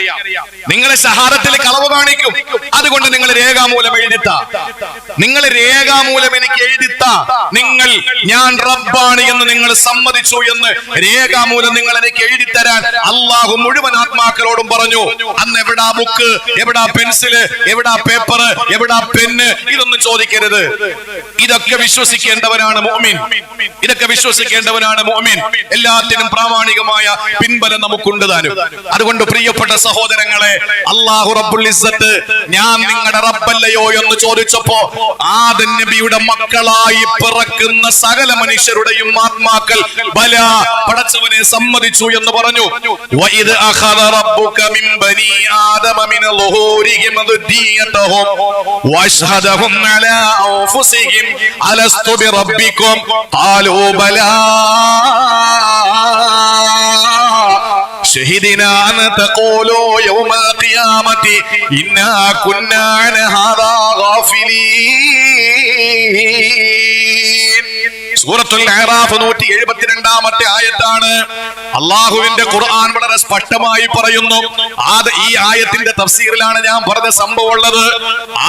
നിങ്ങളെ ഷഹാദത്തിൽ കളവ് കാണിക്കും, അതുകൊണ്ട് നിങ്ങൾ രേഖാമൂലം എഴുതിത്ത, നിങ്ങൾ രേഖാമൂലം എനിക്ക് എഴുതിത്ത, നിങ്ങൾ ഞാൻ റബ്ബാണ് എന്ന് നിങ്ങൾ സമ്മതിച്ചു എന്ന് രേഖാമൂലം നിങ്ങൾ എനിക്ക് എഴുതിത്തരാൻ അള്ളാഹു മുഴുവൻ ആത്മാക്കളോടും പറഞ്ഞു. അന്ന് എവിടാ ബുക്ക്, എവിടാ പെൻസില്, എവിടാ പേപ്പർ, എവിടാ പെന്ന്, ഇതൊന്നും ചോദിക്കരുത്. ഇതൊക്കെ വിശ്വസിക്കേണ്ടവനാണ് മുഅ്മിൻ, ഇതൊക്കെ വിശ്വസിക്കേണ്ടവനാണ് മുഅ്മിൻ. എല്ലാത്തിനും പ്രാമാണികമായ പിൻബലം നമുക്കുണ്ട് താനും. അതുകൊണ്ട് പ്രിയപ്പെട്ട സഹോദരങ്ങളെ, അല്ലാഹു റബ്ബുൽ ഇസ്സത്ത് ഞാൻ നിങ്ങളുടെ റബ്ബല്ലയോ എന്ന് ചോദിച്ചപ്പോ ആദം നബിയുടെ മക്കളായി പിറക്കുന്ന സകല മനുഷ്യരുടെയും ആത്മാക്കൾ ബല, പടച്ചവനെ സമ്മതിച്ചു എന്ന് പറഞ്ഞു. വഇദ് അഖദ റബ്ബുക മിൻ ബനി ആദമ മിൻ ളുഹൂരിഹിം ദുരിയതഹും വഅശ്ഹദഹും അലാ അൻഫുസിഹിം അലസ്തു ബിറബ്ബികും ഖാലൂ ബലാ شهدنا أن تقولوا يوم القيامة إنا كنا عن هذا غافلين. സൂറത്തുൽ അഅറാഫ് 172-ാമത്തെ ആയത്താണ്. അല്ലാഹുവിന്റെ ഖുർആൻ വളരെ സ്പഷ്ടമായി പറയുന്നു. ഈ ആയത്തിന്റെ തഫ്സീറിലാണ് ഞാൻ പറഞ്ഞ സംഭവം ഉള്ളത്.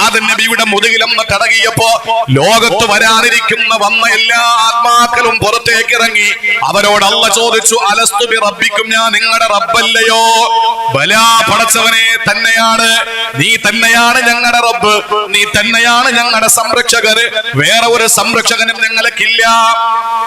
ആദം നബിയുടെ മുതുകിലൊന്ന് തടകിയപ്പോ ലോകത്ത് വരാനിരിക്കുന്ന വന്ന എല്ലാ ആത്മാക്കളും പുറത്തേക്ക് ഇറങ്ങി. അവരോട് അല്ലാഹ് ചോദിച്ചു, അലസ്തു ബി റബ്ബിക്കും, ഞാൻ നിങ്ങളുടെ റബ്ബല്ലയോ? ബലാ, പടച്ചവനെ തന്നെയാണ്, നീ തന്നെയാണ് ഞങ്ങളുടെ റബ്ബ്, നീ തന്നെയാണ് ഞങ്ങളുടെ സംരക്ഷകര്, വേറെ ഒരു സംരക്ഷകനും ഞങ്ങൾക്കില്ല.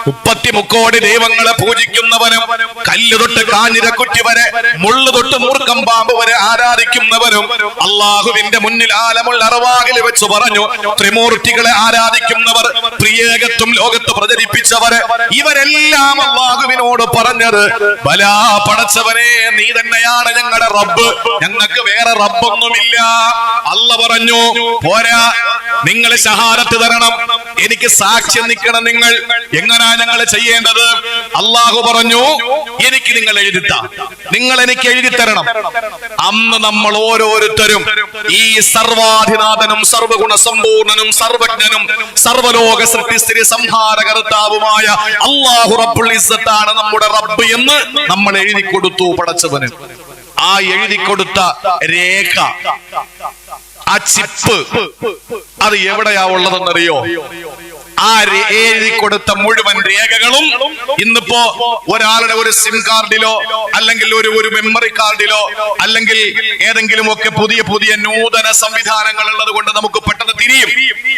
33 കോടി ദൈവങ്ങളെ പൂജിക്കുന്നവനും കല്ല് തൊട്ട് കാഞ്ഞിരക്കുറ്റി വരെ മുള്ളു തൊട്ട് മൂർക്കം പാമ്പ് വരെ ആരാധിക്കുന്നവനും അള്ളാഹുവിന്റെ മുന്നിൽ ആലമുൽ അർവാഹിൽ വെച്ച് പറഞ്ഞു, ത്രിമൂർത്തികളെ ആരാധിക്കുന്നവർ, പ്രിയേകത്വം ലോകത്ത് പ്രചരിപ്പിച്ചവര്, ഇവരെല്ലാം അള്ളാഹുവിനോട് പറഞ്ഞത് ബലാ, പടച്ചവനെ നീ തന്നെയാണ് ഞങ്ങളുടെ റബ്ബ്, ഞങ്ങൾക്ക് വേറെ റബ്ബൊന്നുമില്ല. അല്ലാഹ് പറഞ്ഞു പോരാ, നിങ്ങൾ ഷഹാദത്ത് തരണം, എനിക്ക് സാക്ഷ്യം നിൽക്കണം. നിങ്ങൾ എങ്ങനാ ഞങ്ങൾ ചെയ്യേണ്ടത്? അള്ളാഹു പറഞ്ഞു, എനിക്ക് നിങ്ങൾ എഴുതിത്ത, നിങ്ങൾ എനിക്ക് എഴുതി തരണം. അന്ന് നമ്മൾ ഓരോരുത്തരും ഈ സർവാധിനാഥനും സർവഗുണസമ്പൂർണനും സർവജ്ഞനും സർവലോക സൃഷ്ടിസ്ഥിതി സംഹാരകർത്താവുമായ അല്ലാഹു റബ്ബുൽ ഇസ്സത്താണ് നമ്മുടെ റബ്ബ് എന്ന് നമ്മൾ എഴുതി കൊടുത്തു പടച്ചവന്. ആ എഴുതി കൊടുത്ത രേഖ, ആ ചിപ്പ്, അത് എവിടെയാ ഉള്ളതെന്നറിയോ? ആ എഴുതി കൊടുത്ത മുഴുവൻ രേഖകളും ഇന്നിപ്പോ ഒരാളുടെ ഒരു സിം കാർഡിലോ അല്ലെങ്കിൽ ഒരു മെമ്മറി കാർഡിലോ അല്ലെങ്കിൽ ഏതെങ്കിലും ഒക്കെ പുതിയ പുതിയ നൂതന സംവിധാനങ്ങൾ ഉള്ളത് കൊണ്ട് നമുക്ക് പെട്ടെന്ന് തിരിയും.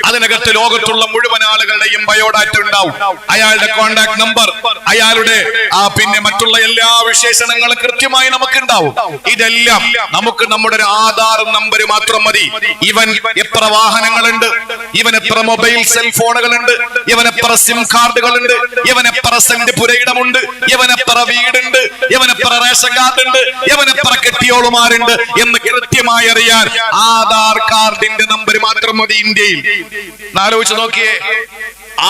അതിനകത്ത് ലോകത്തുള്ള മുഴുവൻ ആളുകളുടെയും ബയോഡാറ്റ ഉണ്ടാവും, അയാളുടെ കോണ്ടാക്ട് നമ്പർ, അയാളുടെ പിന്നെ മറ്റുള്ള എല്ലാ വിശേഷണങ്ങളും കൃത്യമായി നമുക്ക് ഉണ്ടാവും. ഇതെല്ലാം നമുക്ക് നമ്മുടെ ഒരു ആധാർ നമ്പർ മാത്രം മതി. ഇവൻ എത്ര വാഹനങ്ങളുണ്ട്, ഇവൻ എത്ര മൊബൈൽ സെൽഫോണുകളുണ്ട്, ഇവൻ എത്ര സിം കാർഡുകളുണ്ട്, ഇവൻ എത്ര സെന്റ് പുരയിടമുണ്ട്, ഇവൻ എത്ര വീടുണ്ട്, ഇവൻ എത്ര റേഷൻ കാർഡ് ഉണ്ട്, ഇവൻ എത്ര കെട്ടിയോളുമാരുണ്ട് എന്ന് കൃത്യമായി അറിയാൻ ആധാർ കാർഡിന്റെ നമ്പർ മാത്രം മതി ഇന്ത്യയിൽ. ആലോചിച്ച് നോക്കിയേ,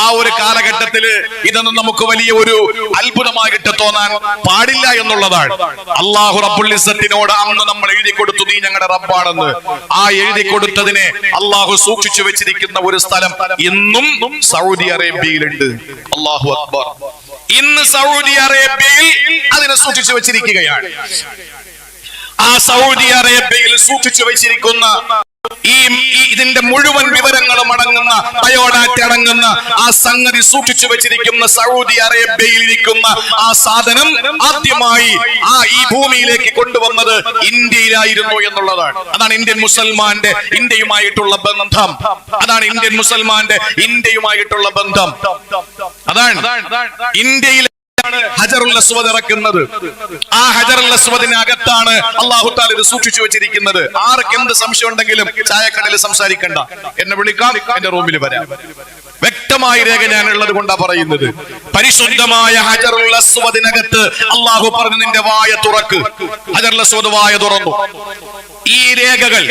ആ ഒരു കാലഘട്ടത്തില് ഇതൊന്നും നമുക്ക് വലിയ ഒരു അത്ഭുതമായിട്ട് തോന്നാൻ പാടില്ല എന്നുള്ളതാണ്. അള്ളാഹു റബ്ബുൽ ഇസ്സത്തിനോട് അന്ന് നമ്മൾ എഴുതി കൊടുത്തു, നീ ഞങ്ങളുടെ റബ്ബാണെന്ന്. ആ എഴുതി കൊടുത്തതിനെ അള്ളാഹു സൂക്ഷിച്ചു വെച്ചിരിക്കുന്ന ഒരു സ്ഥലം ഇന്നും സൗദി അറേബ്യയിലുണ്ട്. അല്ലാഹു അക്ബർ. ഇന്ന് സൗദി അറേബ്യയിൽ അതിനെ സൂക്ഷിച്ചു വെച്ചിരിക്കുകയാണ്. ആ സൗദി അറേബ്യയിൽ സൂക്ഷിച്ചു വെച്ചിരിക്കുന്ന ഇതിന്റെ മുഴുവൻ വിവരങ്ങളും അടങ്ങുന്ന ബയോഡാറ്റ അടങ്ങുന്ന ആ സംഗതി സൂക്ഷിച്ചു വെച്ചിരിക്കുന്ന സൗദി അറേബ്യയിൽ ഇരിക്കുന്ന ആ സാധനം ആദ്യമായി ഈ ഭൂമിയിലേക്ക് കൊണ്ടുവന്നത് ഇന്ത്യയിലായിരുന്നു എന്നുള്ളതാണ്. അതാണ് ഇന്ത്യൻ മുസൽമാന്റെ ഇന്ത്യയുമായിട്ടുള്ള ബന്ധം. അതാണ് ഇന്ത്യൻ മുസൽമാന്റെ ഇന്ത്യയുമായിട്ടുള്ള ബന്ധം. അതാണ് ഇന്ത്യയിൽ ഹജറുൽ അസ്വദ് ഇറക്കുന്നത്. ആ ഹജറുൽ അസ്വദിനകത്താണ് അല്ലാഹു തആല ഇത് സൂക്ഷിച്ചു വെച്ചിരിക്കുന്നത്. ആർക്ക് എന്ത് സംശയം ഉണ്ടെങ്കിലും ചായക്കടയിൽ സംസാരിക്കണ്ട, എന്നെ വിളിക്കാം, എന്റെ റൂമിൽ വരാം. വ്യക്തമായ രേഖ ഞാൻ ഉള്ളത് കൊണ്ടാ പറയുന്നത്. പരിശുദ്ധമായ ഹജറുൽ അസ്വദിനകത്ത് അല്ലാഹു പറഞ്ഞു, നിന്റെ വായ തുറക്ക്. ഹജറുൽ അസ്വദ് വായ തുറന്നു. ഈ രേഖകൾ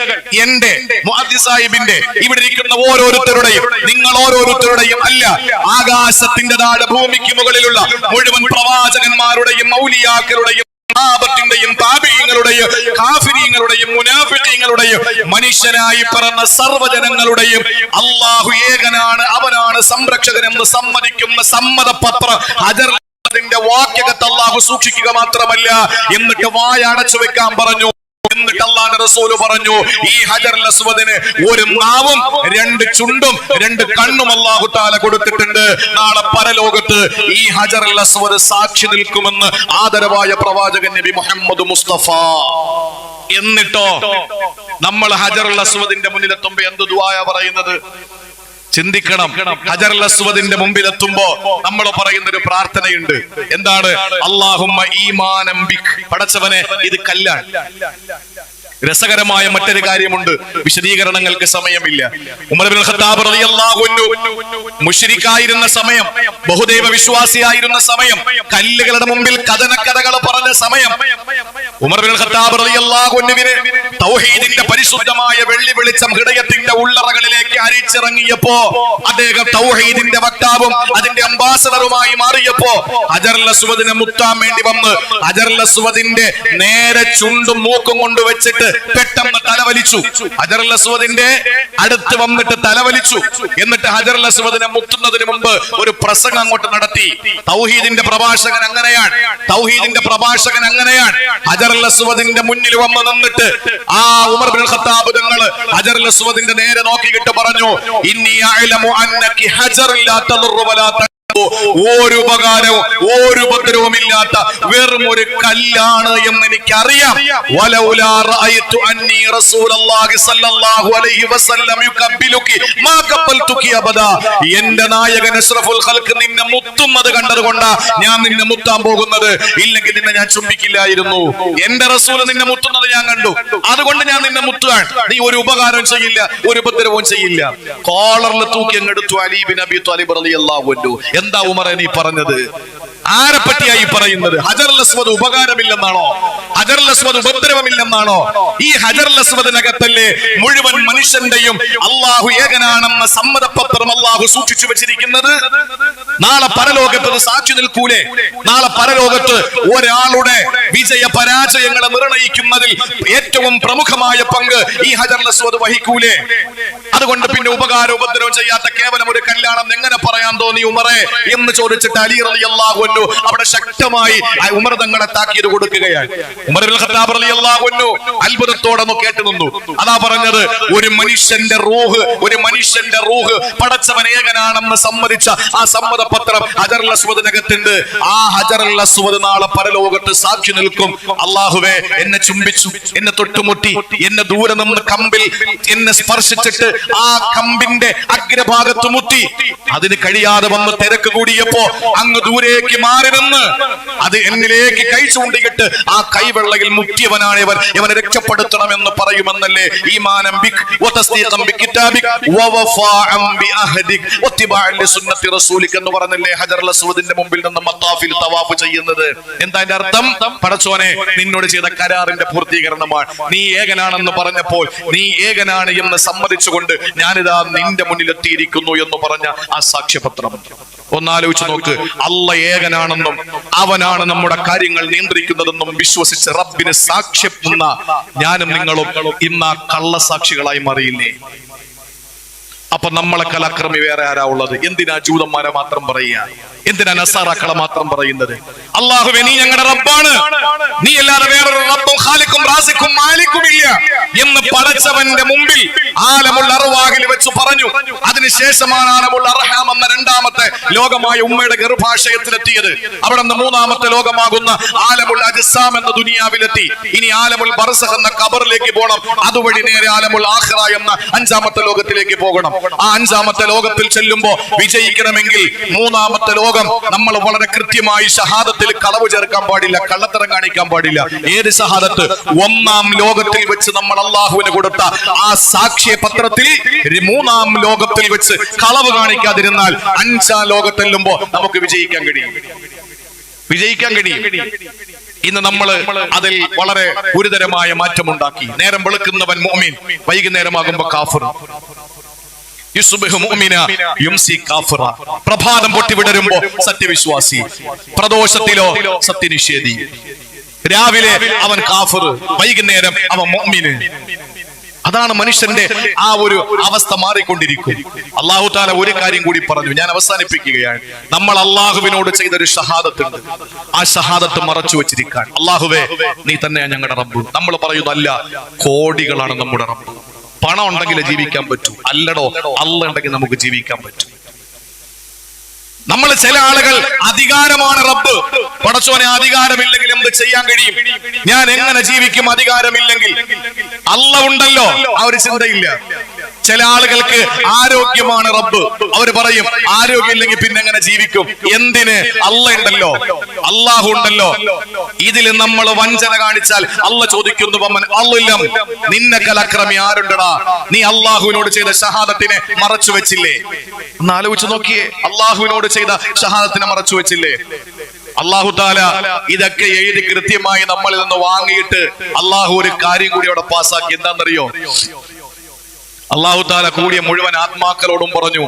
എന്റെ മുഅദ്ദിസ് സാഹിബിന്റെ ഇവിടെ ഇരിക്കുന്ന ഓരോരുത്തരുടെയും, നിങ്ങൾ ഓരോരുത്തരുടെയും അല്ല, ആകാശത്തിന്റെ താഴെ ഭൂമിക്ക് മുകളിലുള്ള മുഴുവൻ പ്രവാചകന്മാരുടെയും ഔലിയാക്കളുടെയും ാബത്തിന്റെയും താബീങ്ങളുടെയും കാഫിരീങ്ങളുടെയും മുനാഫിഖീങ്ങളുടെയും മനുഷ്യനായി പിറന്ന സർവ്വജനങ്ങളുടെയും അല്ലാഹു ഏകനാണ്, അവനാണ് സംരക്ഷകൻ എന്ന് സമ്മതിക്കുന്ന സമ്മതപത്രം ഹജറിന്റെ വാക്യകത്ത് അല്ലാഹു സൂക്ഷിക്കുക മാത്രമല്ല, എന്നിട്ട് വായ അടച്ചു വെക്കാൻ പറഞ്ഞു. എന്നിട്ട് അല്ലാഹുവിന്റെ റസൂൽ പറഞ്ഞു, ഈ ഹജറുൽ അസ്വദിന് ഒരു നാവും രണ്ട് ചുണ്ടും രണ്ട് കണ്ണും അല്ലാഹു തആല കൊടുത്തിട്ടുണ്ട്. നാളെ പരലോകത്ത് ഈ ഹജറുൽ അസ്വദ് സാക്ഷി നിൽക്കുമെന്ന് ആദരവായ പ്രവാചകൻ നബി മുഹമ്മദ് മുസ്തഫ. എന്നിട്ടോ നമ്മൾ ഹജറുൽ അസ്വദിന്റെ മുന്നിലെത്തുമ്പോ എന്ത് ദുആയാ പറയുന്നത്? ചിന്തിക്കണം. ഹജറുൽ അസ്വദിന്റെ മുമ്പിലെത്തുമ്പോ നമ്മൾ പറയുന്ന ഒരു പ്രാർത്ഥനയുണ്ട്. എന്താണ്? അല്ലാഹുമ്മ ഈമാനം ബിക്. പടച്ചവനെ, ഇത് കല്ലാണ്. രസകരമായ മറ്റൊരു കാര്യമുണ്ട്, വിശദീകരണങ്ങൾക്ക് സമയമില്ല. ഉമർ ഇബ്നുൽ ഖത്താബ് റളിയല്ലാഹു അൻഹു മുശ്രിക്കായിരുന്ന സമയം, ബഹുദൈവ വിശ്വാസിയായിരുന്ന സമയം, കല്ലുകളുടെ മുമ്പിൽ കഥനക്കഥകൾ പറഞ്ഞ സമയം, ഉമർ ഇബ്നുൽ ഖത്താബ് റളിയല്ലാഹു അൻഹുവിനെ തൗഹീദിന്റെ പരിശുദ്ധമായ വെള്ളി വെളിച്ചം ഹൃദയത്തിന്റെ ഉള്ളറകളിലേക്ക് അരിച്ചിറങ്ങിയപ്പോ, അദ്ദേഹം തൗഹീദിന്റെ വക്താവും അതിന്റെ അംബാസഡറുമായി മാറിയപ്പോ ഹജറുൽ അസ്വദിനെ മുത്താൻ വേണ്ടി വന്ന് ഹജറുൽ അസ്വദിന്റെ നേരെ ചുണ്ടും മൂക്കും കൊണ്ട് വെച്ചിട്ട് പെട്ടെന്ന് തലവലിച്ചു. ഹജറുൽ അസ്വദിന്റെ അടുത്ത് വന്നിട്ട് തലവലിച്ചു. എന്നിട്ട് ഹജറുൽ അസ്വദിനെ മുത്തുന്നതിന് മുമ്പ് ഒരു പ്രസംഗം അങ്ങോട്ട് നടത്തി. തൗഹീദിന്റെ പ്രഭാഷകൻ അങ്ങനെയാണ്, തൗഹീദിന്റെ പ്രഭാഷകൻ അങ്ങനെയാണ്. ഹജറുൽ അസ്വദിന്റെ മുന്നിൽ വന്ന് നിന്നിട്ട് ആ ഉമർ ഇബ്നുൽ ഖത്താബ് തങ്ങൾ ഹജറുൽ അസ്വദിന്റെ നേരെ നോക്കിയിട്ട് പറഞ്ഞു, ഇന്നി അഅലമു അന്നകി ഹജറുൻ ലാ തദുറു വലാ ഒരു ഉപകാരവും ഒരു ഉപദ്രവവും ഇല്ലാത്ത വെറും ഒരു കല്ലാണ് എന്ന് എനിക്കറിയാം. വലൗലാ റഅയ്തു അന്നി റസൂലുള്ളാഹി സ്വല്ലല്ലാഹു അലൈഹി വസല്ലം യുകബ്ബിലുകി മാ ഖബ്ബൽതുകി അബദാ. എന്റെ നായകൻ അഷ്റഫുൽ ഖൽഖ് നിന്നെ മുത്തുന്നത് കണ്ടതുകൊണ്ടാ ഞാൻ നിന്നെ മുത്താൻ പോകുന്നത്. ഇല്ലെങ്കിൽ നിന്നെ ഞാൻ ചുംബിക്കില്ലായിരുന്നു. എന്റെ റസൂൽ നിന്നെ മുത്തുന്നത് ഞാൻ കണ്ടു, അതുകൊണ്ട് ഞാൻ നിന്നെ മുത്തുകയാണ്. നീ ഒരു ഉപകാരവും ചെയ്യില്ല, ഒരു ഉപദ്രവവും ചെയ്യില്ല. കോളറിൽ തൂക്കി അങ്ങെടുത്തു അലി ബിൻ അബി ത്വാലിബ് റളിയല്ലാഹു അൻഹു. എന്താ ഉമറേ നീ പറഞ്ഞത്? ആരെ പറ്റിയായി പറയുന്നത്? ഹജറുൽ അസ്വദ് ഉപകാരമില്ലെന്നാണോ? ഹജറുൽ അസ്വദ് ഉപദ്രവമില്ലെന്നാണോ? ഈ ഹജറുൽ അസ്വദിനകത്തല്ലേ മുഴുവൻ മനുഷ്യന്റെയും അല്ലാഹു ഏകനാണെന്ന സമ്മതപത്രം അല്ലാഹു സൂക്ഷിച്ചു വെച്ചിരിക്കുന്നത്? നാളെ പരലോകത്ത് സാക്ഷി നിൽക്കൂലേ? നാളെ പരലോകത്ത് ഒരാളുടെ വിജയ പരാജയങ്ങളെ നിർണയിക്കുന്നതിൽ ഏറ്റവും പ്രമുഖമായ പങ്ക് ഈ ഹജറുൽ അസ്വദ് വഹിക്കൂലേ? അതുകൊണ്ട് പിന്നെ ഉപകാര ഉപദ്രവം ചെയ്യാത്ത കേവലം ഒരു കല്യാണം എങ്ങനെ പറയാൻ തോന്നി ഉമറേ എന്ന് ചോദിച്ചിട്ട് അലി റളിയല്ലാഹു അൻഹു അവിടെ ശക്തമായി ഉമർ തങ്ങളെ താക്കീത് കൊടുക്കുകയാണ്. ഉമർ ഇബ്നുൽ ഖത്താബ് റളിയല്ലാഹു അൻഹു അത്ഭുതത്തോടെ കേട്ടു നിന്നു. അതാ പറഞ്ഞത്, ഒരു മനുഷ്യന്റെ റൂഹ് പടച്ചവൻ ഏകനാണെന്ന് സമ്മതിച്ച ആ സമ്മതപത്രം ഹജറുൽ അസ്വദിനകത്തുണ്ട്. ആ ഹജറുൽ അസ്വദ് നാളെ പരലോകത്ത് സാക്ഷി നിൽക്കും. അല്ലാഹുവേ, എന്നെ ചുംബിച്ചു, എന്നെ തൊട്ടുമുട്ടി, എന്നെ ദൂരെ നിന്ന് കമ്പിൽ എന്നെ സ്പർശിച്ചിട്ട് ആ കമ്പിന്റെ അഗ്രഭാഗത്ത് മുത്തി. അതിന് കഴിയാതെ വന്ന് തിരക്ക് കൂടിയപ്പോ അങ്ങ് ദൂരേക്ക് മാറി നിന്ന് അത് എന്നിലേക്ക് കൈ ചൂണ്ടിയിട്ട് ആ കൈവെള്ളയിൽ മുക്കിയവനാണ് ഇവനെ രക്ഷപ്പെടുത്തണമെന്ന് പറയുമെന്നല്ലേ ഈമാനം ബിക് വതസ്ദീഖൻ ബികിതാബിക് വവഫാഅൻ ബിഅഹദിക് വത്തിബാഅൻ ലിസുന്നത്തി റസൂലിക് എന്ന് പറഞ്ഞല്ലേ ഹജറുൽ അസ്വദിന്റെ മുമ്പിൽ നിന്ന് മത്താഫിൽ തവാഫ് ചെയ്യുന്നത്. എന്താ അതിന്റെ അർത്ഥം? പടച്ചോനെ നിന്നോട് ചെയ്ത കരാറിന്റെ പൂർത്തീകരണമാണ്. നീ ഏകനാണെന്ന് പറഞ്ഞപ്പോൾ നീ ഏകനാണ് എന്ന് സമ്മതിച്ചുകൊണ്ട് ഞാനിതാ നിന്റെ മുന്നിൽ എത്തിയിരിക്കുന്നു എന്ന് പറഞ്ഞ ആ സാക്ഷ്യപത്രം ഒന്നാലോചിച്ച് നോക്ക്. അള്ള ഏകനാണെന്നും അവനാണ് നമ്മുടെ കാര്യങ്ങൾ നിയന്ത്രിക്കുന്നതെന്നും വിശ്വസിച്ച് റബ്ബിന് സാക്ഷ്യം ഞാനും നിങ്ങളും ഇന്ന് കള്ളസാക്ഷികളായി മാറിയില്ലേ? അപ്പൊ നമ്മളെക്കാൾ അക്രമി വേറെ ആരാ ഉള്ളത്? എന്തിനാ ജൂതന്മാരെ മാത്രം പറയുക? എന്തിനാ നസാറാക്കളെ മാത്രം പറയുന്നത്? അല്ലാഹുവേ നീ ഞങ്ങളുടെ റബ്ബാണ്, നീ അല്ലാതെ വേറൊരു റബ്ബും ഖാലിഖും റാസിഖും മാലിക്കും ഇല്ല എന്ന് പടച്ചവന്റെ മുമ്പിൽ ആലമുൽ അർവാഹിൽ വെച്ച് പറഞ്ഞു. അതിനുശേഷമാണ് ആലമുൽ അർഹാം എന്ന രണ്ടാമത്തെ ലോകമായ ഉമ്മയുടെ ഗർഭാശയത്തിലെത്തിയത്. അവിടെ നിന്ന് മൂന്നാമത്തെ ലോകമാകുന്ന ആലമുൽ അജ്സാം എന്ന ദുനിയാവിലെത്തി. ഇനി ആലമുൽ ബർസഖ് എന്ന ഖബറിലേക്ക് പോകണം. അതുവഴി നേരെ ആലമുൽ ആഖിറ എന്ന അഞ്ചാമത്തെ ലോകത്തിലേക്ക് പോകണം. ആ അഞ്ചാമത്തെ ലോകത്തിൽ ചെല്ലുമ്പോ വിജയിക്കണമെങ്കിൽ മൂന്നാമത്തെ ലോകം നമ്മൾ വളരെ കൃത്യമായി ഷഹാദത്തിൽ കളവ് ചേർക്കാൻ പാടില്ല, കള്ളത്തരം കാണിക്കാൻ പാടില്ല. ഏത് ഷഹാദത്ത്? ഒന്നാം ലോകത്തിൽ വെച്ച് നമ്മൾ അള്ളാഹുവിന് കൊടുത്ത ആ സാക്ഷ്യപത്രത്തിൽ മൂന്നാം ലോകത്തിൽ വെച്ച് കളവ് കാണിക്കാതിരുന്നാൽ അഞ്ചാം ലോകത്തെല്ലുമ്പോ നമുക്ക് വിജയിക്കാൻ കഴിയും. ഇന്ന് നമ്മൾ അതിൽ വളരെ ഗുരുതരമായ മാറ്റമുണ്ടാക്കി. നേരം വെളുക്കുന്നവൻ മുഅ്മിൻ, വൈകുന്നേരമാകുമ്പോ കാഫിർ. പ്രഭാതം പൊട്ടി വിടരുമ്പോ സത്യവിശ്വാസി, പ്രദോഷത്തിലോ സത്യനിഷേധി. രാവിലെ അവൻ കാഫിർ, വൈകുന്നേരം അവൻ മുഅ്മിന്. അതാണ് മനുഷ്യന്റെ ആ ഒരു അവസ്ഥ മാറിക്കൊണ്ടിരിക്കും. അല്ലാഹു തആല ഒരു കാര്യം കൂടി പറഞ്ഞു, ഞാൻ അവസാനിപ്പിക്കുകയാണ്. നമ്മൾ അല്ലാഹുവിനോട് ചെയ്തൊരു ഷഹാദത്തുണ്ട്, ആ ഷഹാദത്ത് മറച്ചു വെച്ചിരിക്കാൻ. അല്ലാഹുവേ നീ തന്നെയാണ് ഞങ്ങളുടെ റബ്ബ്. നമ്മൾ പറയുന്നു അല്ല, കോടികളാണ് നമ്മുടെ റബ്ബ്. പണം ഉണ്ടെങ്കിൽ ജീവിക്കാൻ പറ്റൂ, അല്ലടോ അല്ല ഉണ്ടെങ്കിൽ നമുക്ക് ജീവിക്കാൻ പറ്റും. നമ്മൾ ചില ആളുകൾ അധികാരമാണ് റബ്ബ്. പടച്ചോനെ അധികാരമില്ലെങ്കിൽ എന്ത് ചെയ്യാൻ കഴിയും? ഞാൻ എങ്ങനെ ജീവിക്കും അധികാരമില്ലെങ്കിൽ? അല്ല ഉണ്ടല്ലോ, ആ ഒരു ചിന്തയില്ല. ചില ആളുകൾക്ക് ആരോഗ്യമാണ് റബ്ബ്. അവർ പറയും ആരോഗ്യം ഇല്ലെങ്കിൽ പിന്നെ എങ്ങനെ ജീവിക്കും? എന്തിന്? അല്ല ഉണ്ടല്ലോ, അല്ലാഹു ഉണ്ടല്ലോ. ഇതിൽ നമ്മൾ വഞ്ചന കാണിച്ചാൽ അല്ല ചോദിക്കുന്നു, നിന്നക്കൽ അക്രമി ആരുണ്ടടാ? നീ അള്ളാഹുവിനോട് ചെയ്ത ഷഹാദത്തിനെ മറച്ചു വെച്ചില്ലേ? ഒന്ന് ആലോചിച്ച് നോക്കിയേ. അള്ളാഹുവിനോട് ചെയ്ത ഷഹാദത്തിനെ മറച്ചു വെച്ചില്ലേ? അല്ലാഹു തആല ഇതൊക്കെ എഴുതി കൃത്യമായി നമ്മളിൽ നിന്ന് വാങ്ങിയിട്ട് അള്ളാഹു ഒരു കാര്യം കൂടി അവിടെ പാസ്സാക്കി. എന്താണെന്നറിയോ? അല്ലാഹു തആല കൂടിയ മുഴുവൻ ആത്മാക്കളോടും പറഞ്ഞു,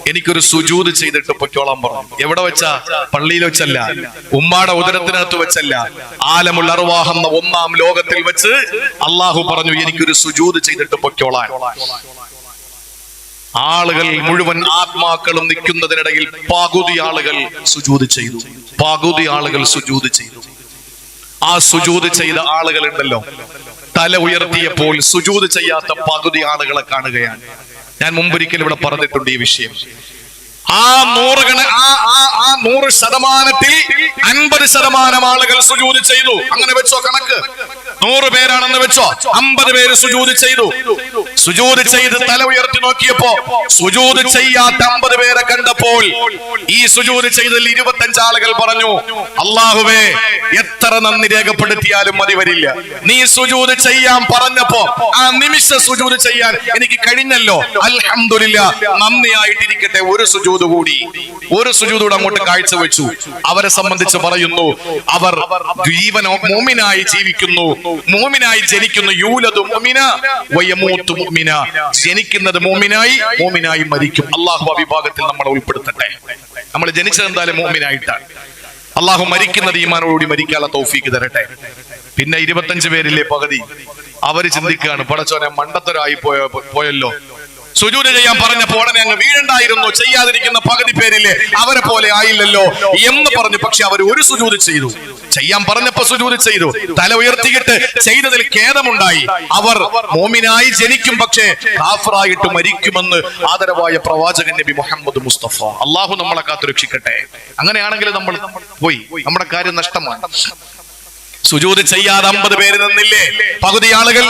എനിക്കൊരു സുജൂദ് ചെയ്തിട്ട് പൊയ്ക്കോളാൻ പറഞ്ഞു. എവിടെ വെച്ചാ? പള്ളിയിൽ വെച്ചല്ല, ഉമ്മാടെ ഉദരത്തിനകത്ത് വെച്ചല്ല, ആലമുൽ അർവാഹ് എന്ന ഒന്നാം ലോകത്തിൽ വെച്ച് അല്ലാഹു പറഞ്ഞു, എനിക്കൊരു സുജൂദ് ചെയ്തിട്ട് പൊയ്ക്കോളാൻ. ആളുകൾ മുഴുവൻ ആത്മാക്കളും നിൽക്കുന്നതിനിടയിൽ പകുതി ആളുകൾ സുജൂദ് ചെയ്തു. ആ സുജൂദ് ചെയ്ത ആളുകൾ ഉണ്ടല്ലോ, തല ഉയർത്തിയപ്പോൾ സുജൂദ് ചെയ്യാത്ത പകുതി ആളുകളെ കാണുകയാണ്. ഞാൻ മുമ്പൊരിക്കൽ ഇവിടെ പറഞ്ഞിട്ടുണ്ട് ഈ വിഷയം. ആ 100% 50% ആളുകൾ സുജൂദ് ചെയ്തു. അങ്ങനെ വെച്ചോ കണക്ക്. 100 പേരാണെന്ന് വെച്ചോ, 50 പേര് സുജൂദ് ചെയ്തു. സുജൂദ് ചെയ്ത് തല ഉയർത്തി നോക്കിയപ്പോ സുജൂദ് ചെയ്യാത്ത 50 പേരെ കണ്ടപ്പോൾ ഈ സുജൂദ് ചെയ്തതിൽ 25 ആളുകൾ പറഞ്ഞു, അല്ലാഹുവേ എത്ര നന്ദി രേഖപ്പെടുത്തിയാലും മതി വരില്ല. നീ സുജൂദ് ചെയ്യാൻ പറഞ്ഞപ്പോ ആ നിമിഷ സുജൂദ് ചെയ്യാൻ എനിക്ക് കഴിഞ്ഞല്ലോ, അൽഹംദുലില്ലാ, നന്ദിയായിട്ടിരിക്കട്ടെ. ഒരു സുജൂദ് കൂടി അങ്ങോട്ട് കാഴ്ചവെച്ചു. അവരെ സംബന്ധിച്ച് പറയുന്നു, അവർ ജീവനോ മോമിനായി ജീവിക്കുന്നു, മോമിനായി ജനിക്കുന്നു. യൂലദു മുഅ്മിന വയമൂതു മുഅ്മിന, ജനിക്കുന്നത് മോമിനായി മരിക്കും. അല്ലാഹു ആ വിഭാഗത്തിൽ നമ്മളെ ഉൾപ്പെടുത്തട്ടെ. നമ്മൾ ജനിച്ചത് എന്തായാലും മോമിനായിട്ടാണ്. അല്ലാഹു മരിക്കുന്നത് ഈമാനോടുകൂടി മരിക്കാനുള്ള തൗഫീക്ക് തരട്ടെ. പിന്നെ 25 പേരില്ലേ പകുതി, അവര് ചിന്തിക്കുകയാണ്, പടച്ചോനെ മണ്ടത്തരായി പോയല്ലോ. സുജൂദ് ചെയ്യാൻ പറഞ്ഞപ്പോ ഉടനെ അങ്ങ് വീഴണ്ടായിരുന്നു, ചെയ്യാതിരിക്കുന്ന പകുതി പേരില്ലേ അവരെ പോലെ ആയില്ലല്ലോ എന്ന് പറഞ്ഞു. പക്ഷെ അവർ ഒരു സുജൂദ് ചെയ്തു. ചെയ്യാൻ പറഞ്ഞപ്പോ സുജൂദ് ചെയ്തു. തല ഉയർത്തിയിട്ട് ചെയ്തതിൽ ഖേദമുണ്ടായി. അവർ മോമിനായി ജനിക്കും, പക്ഷേ കാഫിറായിട്ട് മരിക്കുമെന്ന് ആദരവായ പ്രവാചകൻ നബി മുഹമ്മദ് മുസ്തഫ. അല്ലാഹു നമ്മളെ കാത്തുരക്ഷിക്കട്ടെ. അങ്ങനെയാണെങ്കിൽ നമ്മൾ പോയി, നമ്മുടെ കാര്യം നഷ്ടമാണ്. സുജൂദ് ചെയ്യാതെ 50 പേര് നിന്നില്ലേ പകുതി ആളുകൾ.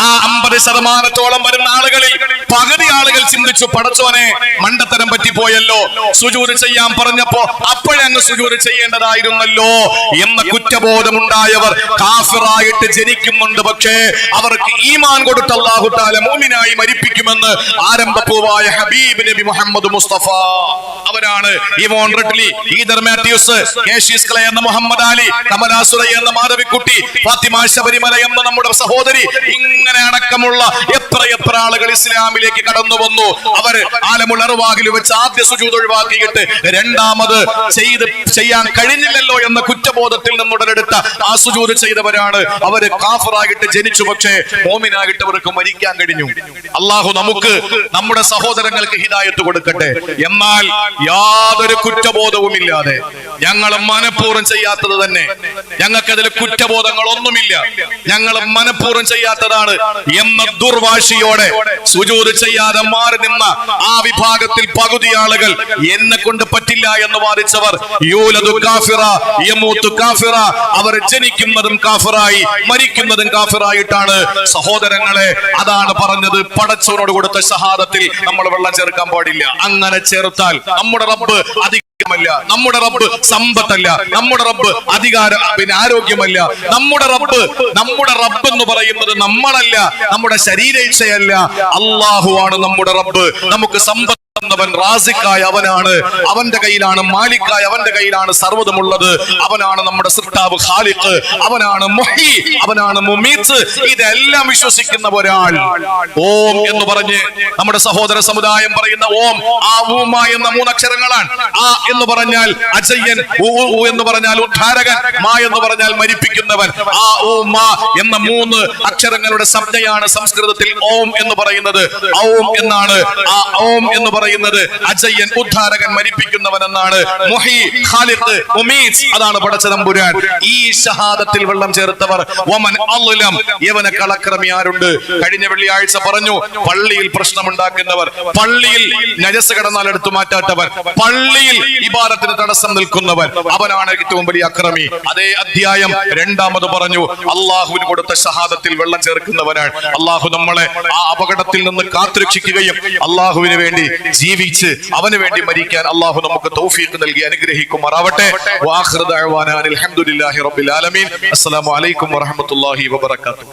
ആ 50% വരുന്ന ആളുകളിൽ പകുതി ആളുകൾ ചിന്തിച്ചു, പടച്ചോനെ മണ്ടത്തരം പറ്റിപ്പോയല്ലോ, സുജൂദ് ചെയ്യാൻ പറഞ്ഞപ്പോ അപ്പോഴങ്ങ് സുജൂദ് ചെയ്യേണ്ടതായിരുന്നല്ലോ എന്ന കുറ്റബോധമുണ്ടായവർ കാഫിറായിട്ട് ജനിക്കുന്നുണ്ട്. പക്ഷേ അവർക്ക് ഈമാൻ കൊടുത്ത അല്ലാഹു തആല മുഅ്മിനായി മരിപ്പിക്കുമെന്ന് ആരംഭപ്പൂവായ ഹബീബ് നബി മുഹമ്മദ് മുസ്തഫ. അവരാണ് ഇവോൺ റിഡ്ലി, ഈദർ മാത്യൂസ്, കേശീസ് ക്ലേ എന്ന മുഹമ്മദ് അലി, കമലാ സുറൈ എന്ന മാധവിക്കുട്ടി, ഫാത്തിമ ശബരിമല എന്ന നമ്മുടെ സഹോദരി, ഇങ്ങനെ അടക്കമുള്ള എത്ര ആളുകൾ ഇസ്ലാമിലേക്ക് കടന്നു വന്നു. അവർ ആലമുൽ അർവാഹിൽ വെച്ച് ആദ്യ സുജൂദ് ഒഴിവാക്കിയിട്ട് രണ്ടാമത് ചെയ്യാൻ കഴിഞ്ഞില്ലല്ലോ എന്ന കുറ്റബോധത്തിൽ നിന്നുടലെടുത്ത ആ സുജൂദ് ചെയ്തവരാണ്. അവര് കാഫിറായിട്ട് ജനിച്ചു, പക്ഷേ മോമിനായിട്ട് അവർക്ക് മരിക്കാൻ കഴിഞ്ഞു. അള്ളാഹു നമുക്ക് നമ്മുടെ സഹോദരങ്ങൾക്ക് ഹിദായത്ത് കൊടുക്കട്ടെ. എന്നാൽ യാതൊരു കുറ്റബോധവുമില്ലാതെ ഞങ്ങൾ മനഃപൂർവ്വം ചെയ്യാത്തത് തന്നെ, ഞങ്ങൾക്കതിൽ കുറ്റബോധങ്ങളൊന്നുമില്ല, ഞങ്ങൾ മനഃപൂർവ്വം ചെയ്യാത്തതാണ് എന്ന ദുർവാശിയോടെ സുജൂദ് ചെയ്യാതെ മാറി നിന്ന ആ വിഭാഗത്തിൽ പകുതി ആളുകൾ എന്നെ കൊണ്ട് പറ്റില്ല എന്ന് വാദിച്ചവർ യൂലദു കാഫിറ യമൂതു കാഫിറ, അവർ ജനിക്കുന്നതും കാഫിറായി മരിക്കുന്നതും കാഫിറായിട്ടാണ്. സഹോദരങ്ങളെ, അതാണ് പറഞ്ഞത്, പടച്ചവനോട് കൊടുത്ത ഷഹാദത്തിൽ നമ്മൾ വെള്ളം ചേർക്കാൻ പാടില്ല. അങ്ങനെ ചേർത്താൽ നമ്മുടെ റബ്ബ് അധികാരമല്ല, നമ്മുടെ റബ്ബ് സമ്പത്തല്ല, നമ്മുടെ റബ്ബ് ആരോഗ്യമല്ല, നമ്മുടെ റബ്ബ് എന്ന് പറയുന്നത് നമ്മളല്ല, നമ്മുടെ ശരീരേച്ഛയല്ല, അല്ലാഹുവാണ് നമ്മുടെ റബ്ബ്. നമുക്ക് സമ്പത്ത് വൻ റാസിക്കായ അവനാണ്, അവന്റെ കയ്യിലാണ് മാലിക്കായ അവന്റെ കയ്യിലാണ് സർവ്വതുമുള്ളത്. അവനാണ് നമ്മുടെ സൃഷ്ടാവ് ഖാലിഖ്, അവനാണ് മുഹി, അവനാണ് മുമീത്ത്. ഇതെല്ലാം വിശ്വസിക്കുന്ന ഒരാൾ ഓം എന്ന് പറഞ്ഞ് നമ്മുടെ സഹോദര സമുദായം പറയുന്ന ഓം, ആ ഊമ എന്ന മൂന്നക്ഷരങ്ങളാണ്. ആ എന്ന് പറഞ്ഞാൽ അജയ്യൻ, ഊ എന്ന് പറഞ്ഞാൽ ഉദ്ധാരകൻ, മാ എന്ന് പറഞ്ഞാൽ മരിപ്പിക്കുന്നവൻ. ആ ഊമ എന്ന മൂന്ന് അക്ഷരങ്ങളുടെ സംജ്ഞയാണ് സംസ്കൃതത്തിൽ ഓം എന്ന് പറയുന്നത്. ഔം എന്നാണ്. ആ ഓം എന്ന് പറയുന്നത് അജയ്യൻ, ഉദ്ധാരകൻ, മരിപ്പിക്കുന്നവൻ എന്നാണ്. മുഹി, ഖാലിഖ്, മുമീത്, അതാണ് പടച്ച തമ്പുരാൻ. ഈ ഷഹാദത്തിൽ വെള്ളം ചേർത്തവർ വമൻ അള്ലം, യവനേക്കാൾ അക്രമി ആരുണ്ട്? കഴിഞ്ഞ വെള്ളിയാഴ്ച പറഞ്ഞു, പള്ളിയിൽ പ്രശ്നമുണ്ടാക്കുന്നവർ, പള്ളിയിൽ നജസ് കടന്നാൽ എടുത്തു മാറ്റാത്തവർ, പള്ളിയിൽ ഇബാദത്തിന് തടസ്സം നിൽക്കുന്നവൻ, അവനാണ് ഏറ്റവും വലിയ അക്രമി. അതേ അധ്യായം രണ്ടാമത് പറഞ്ഞു, അള്ളാഹുവിന് കൊടുത്ത ഷഹാദത്തിൽ വെള്ളം ചേർക്കുന്നവനാണ്. അള്ളാഹു നമ്മളെ ആ അപകടത്തിൽ നിന്ന് കാത്തുരക്ഷിക്കുകയും അള്ളാഹുവിന് വേണ്ടി ജീവിച്ച് അവന് വേണ്ടി മരിക്കാൻ അള്ളാഹു നമുക്ക് തൗഫീഖ് നൽകി അനുഗ്രഹിക്കുമാറാവട്ടെ. വആഖിറു ദഅ്വാനാ അൽഹംദുലില്ലാഹി റബ്ബിൽ ആലമീൻ. അസ്സലാമു അലൈക്കും വറഹ്മത്തുള്ളാഹി വബറകാതുഹു.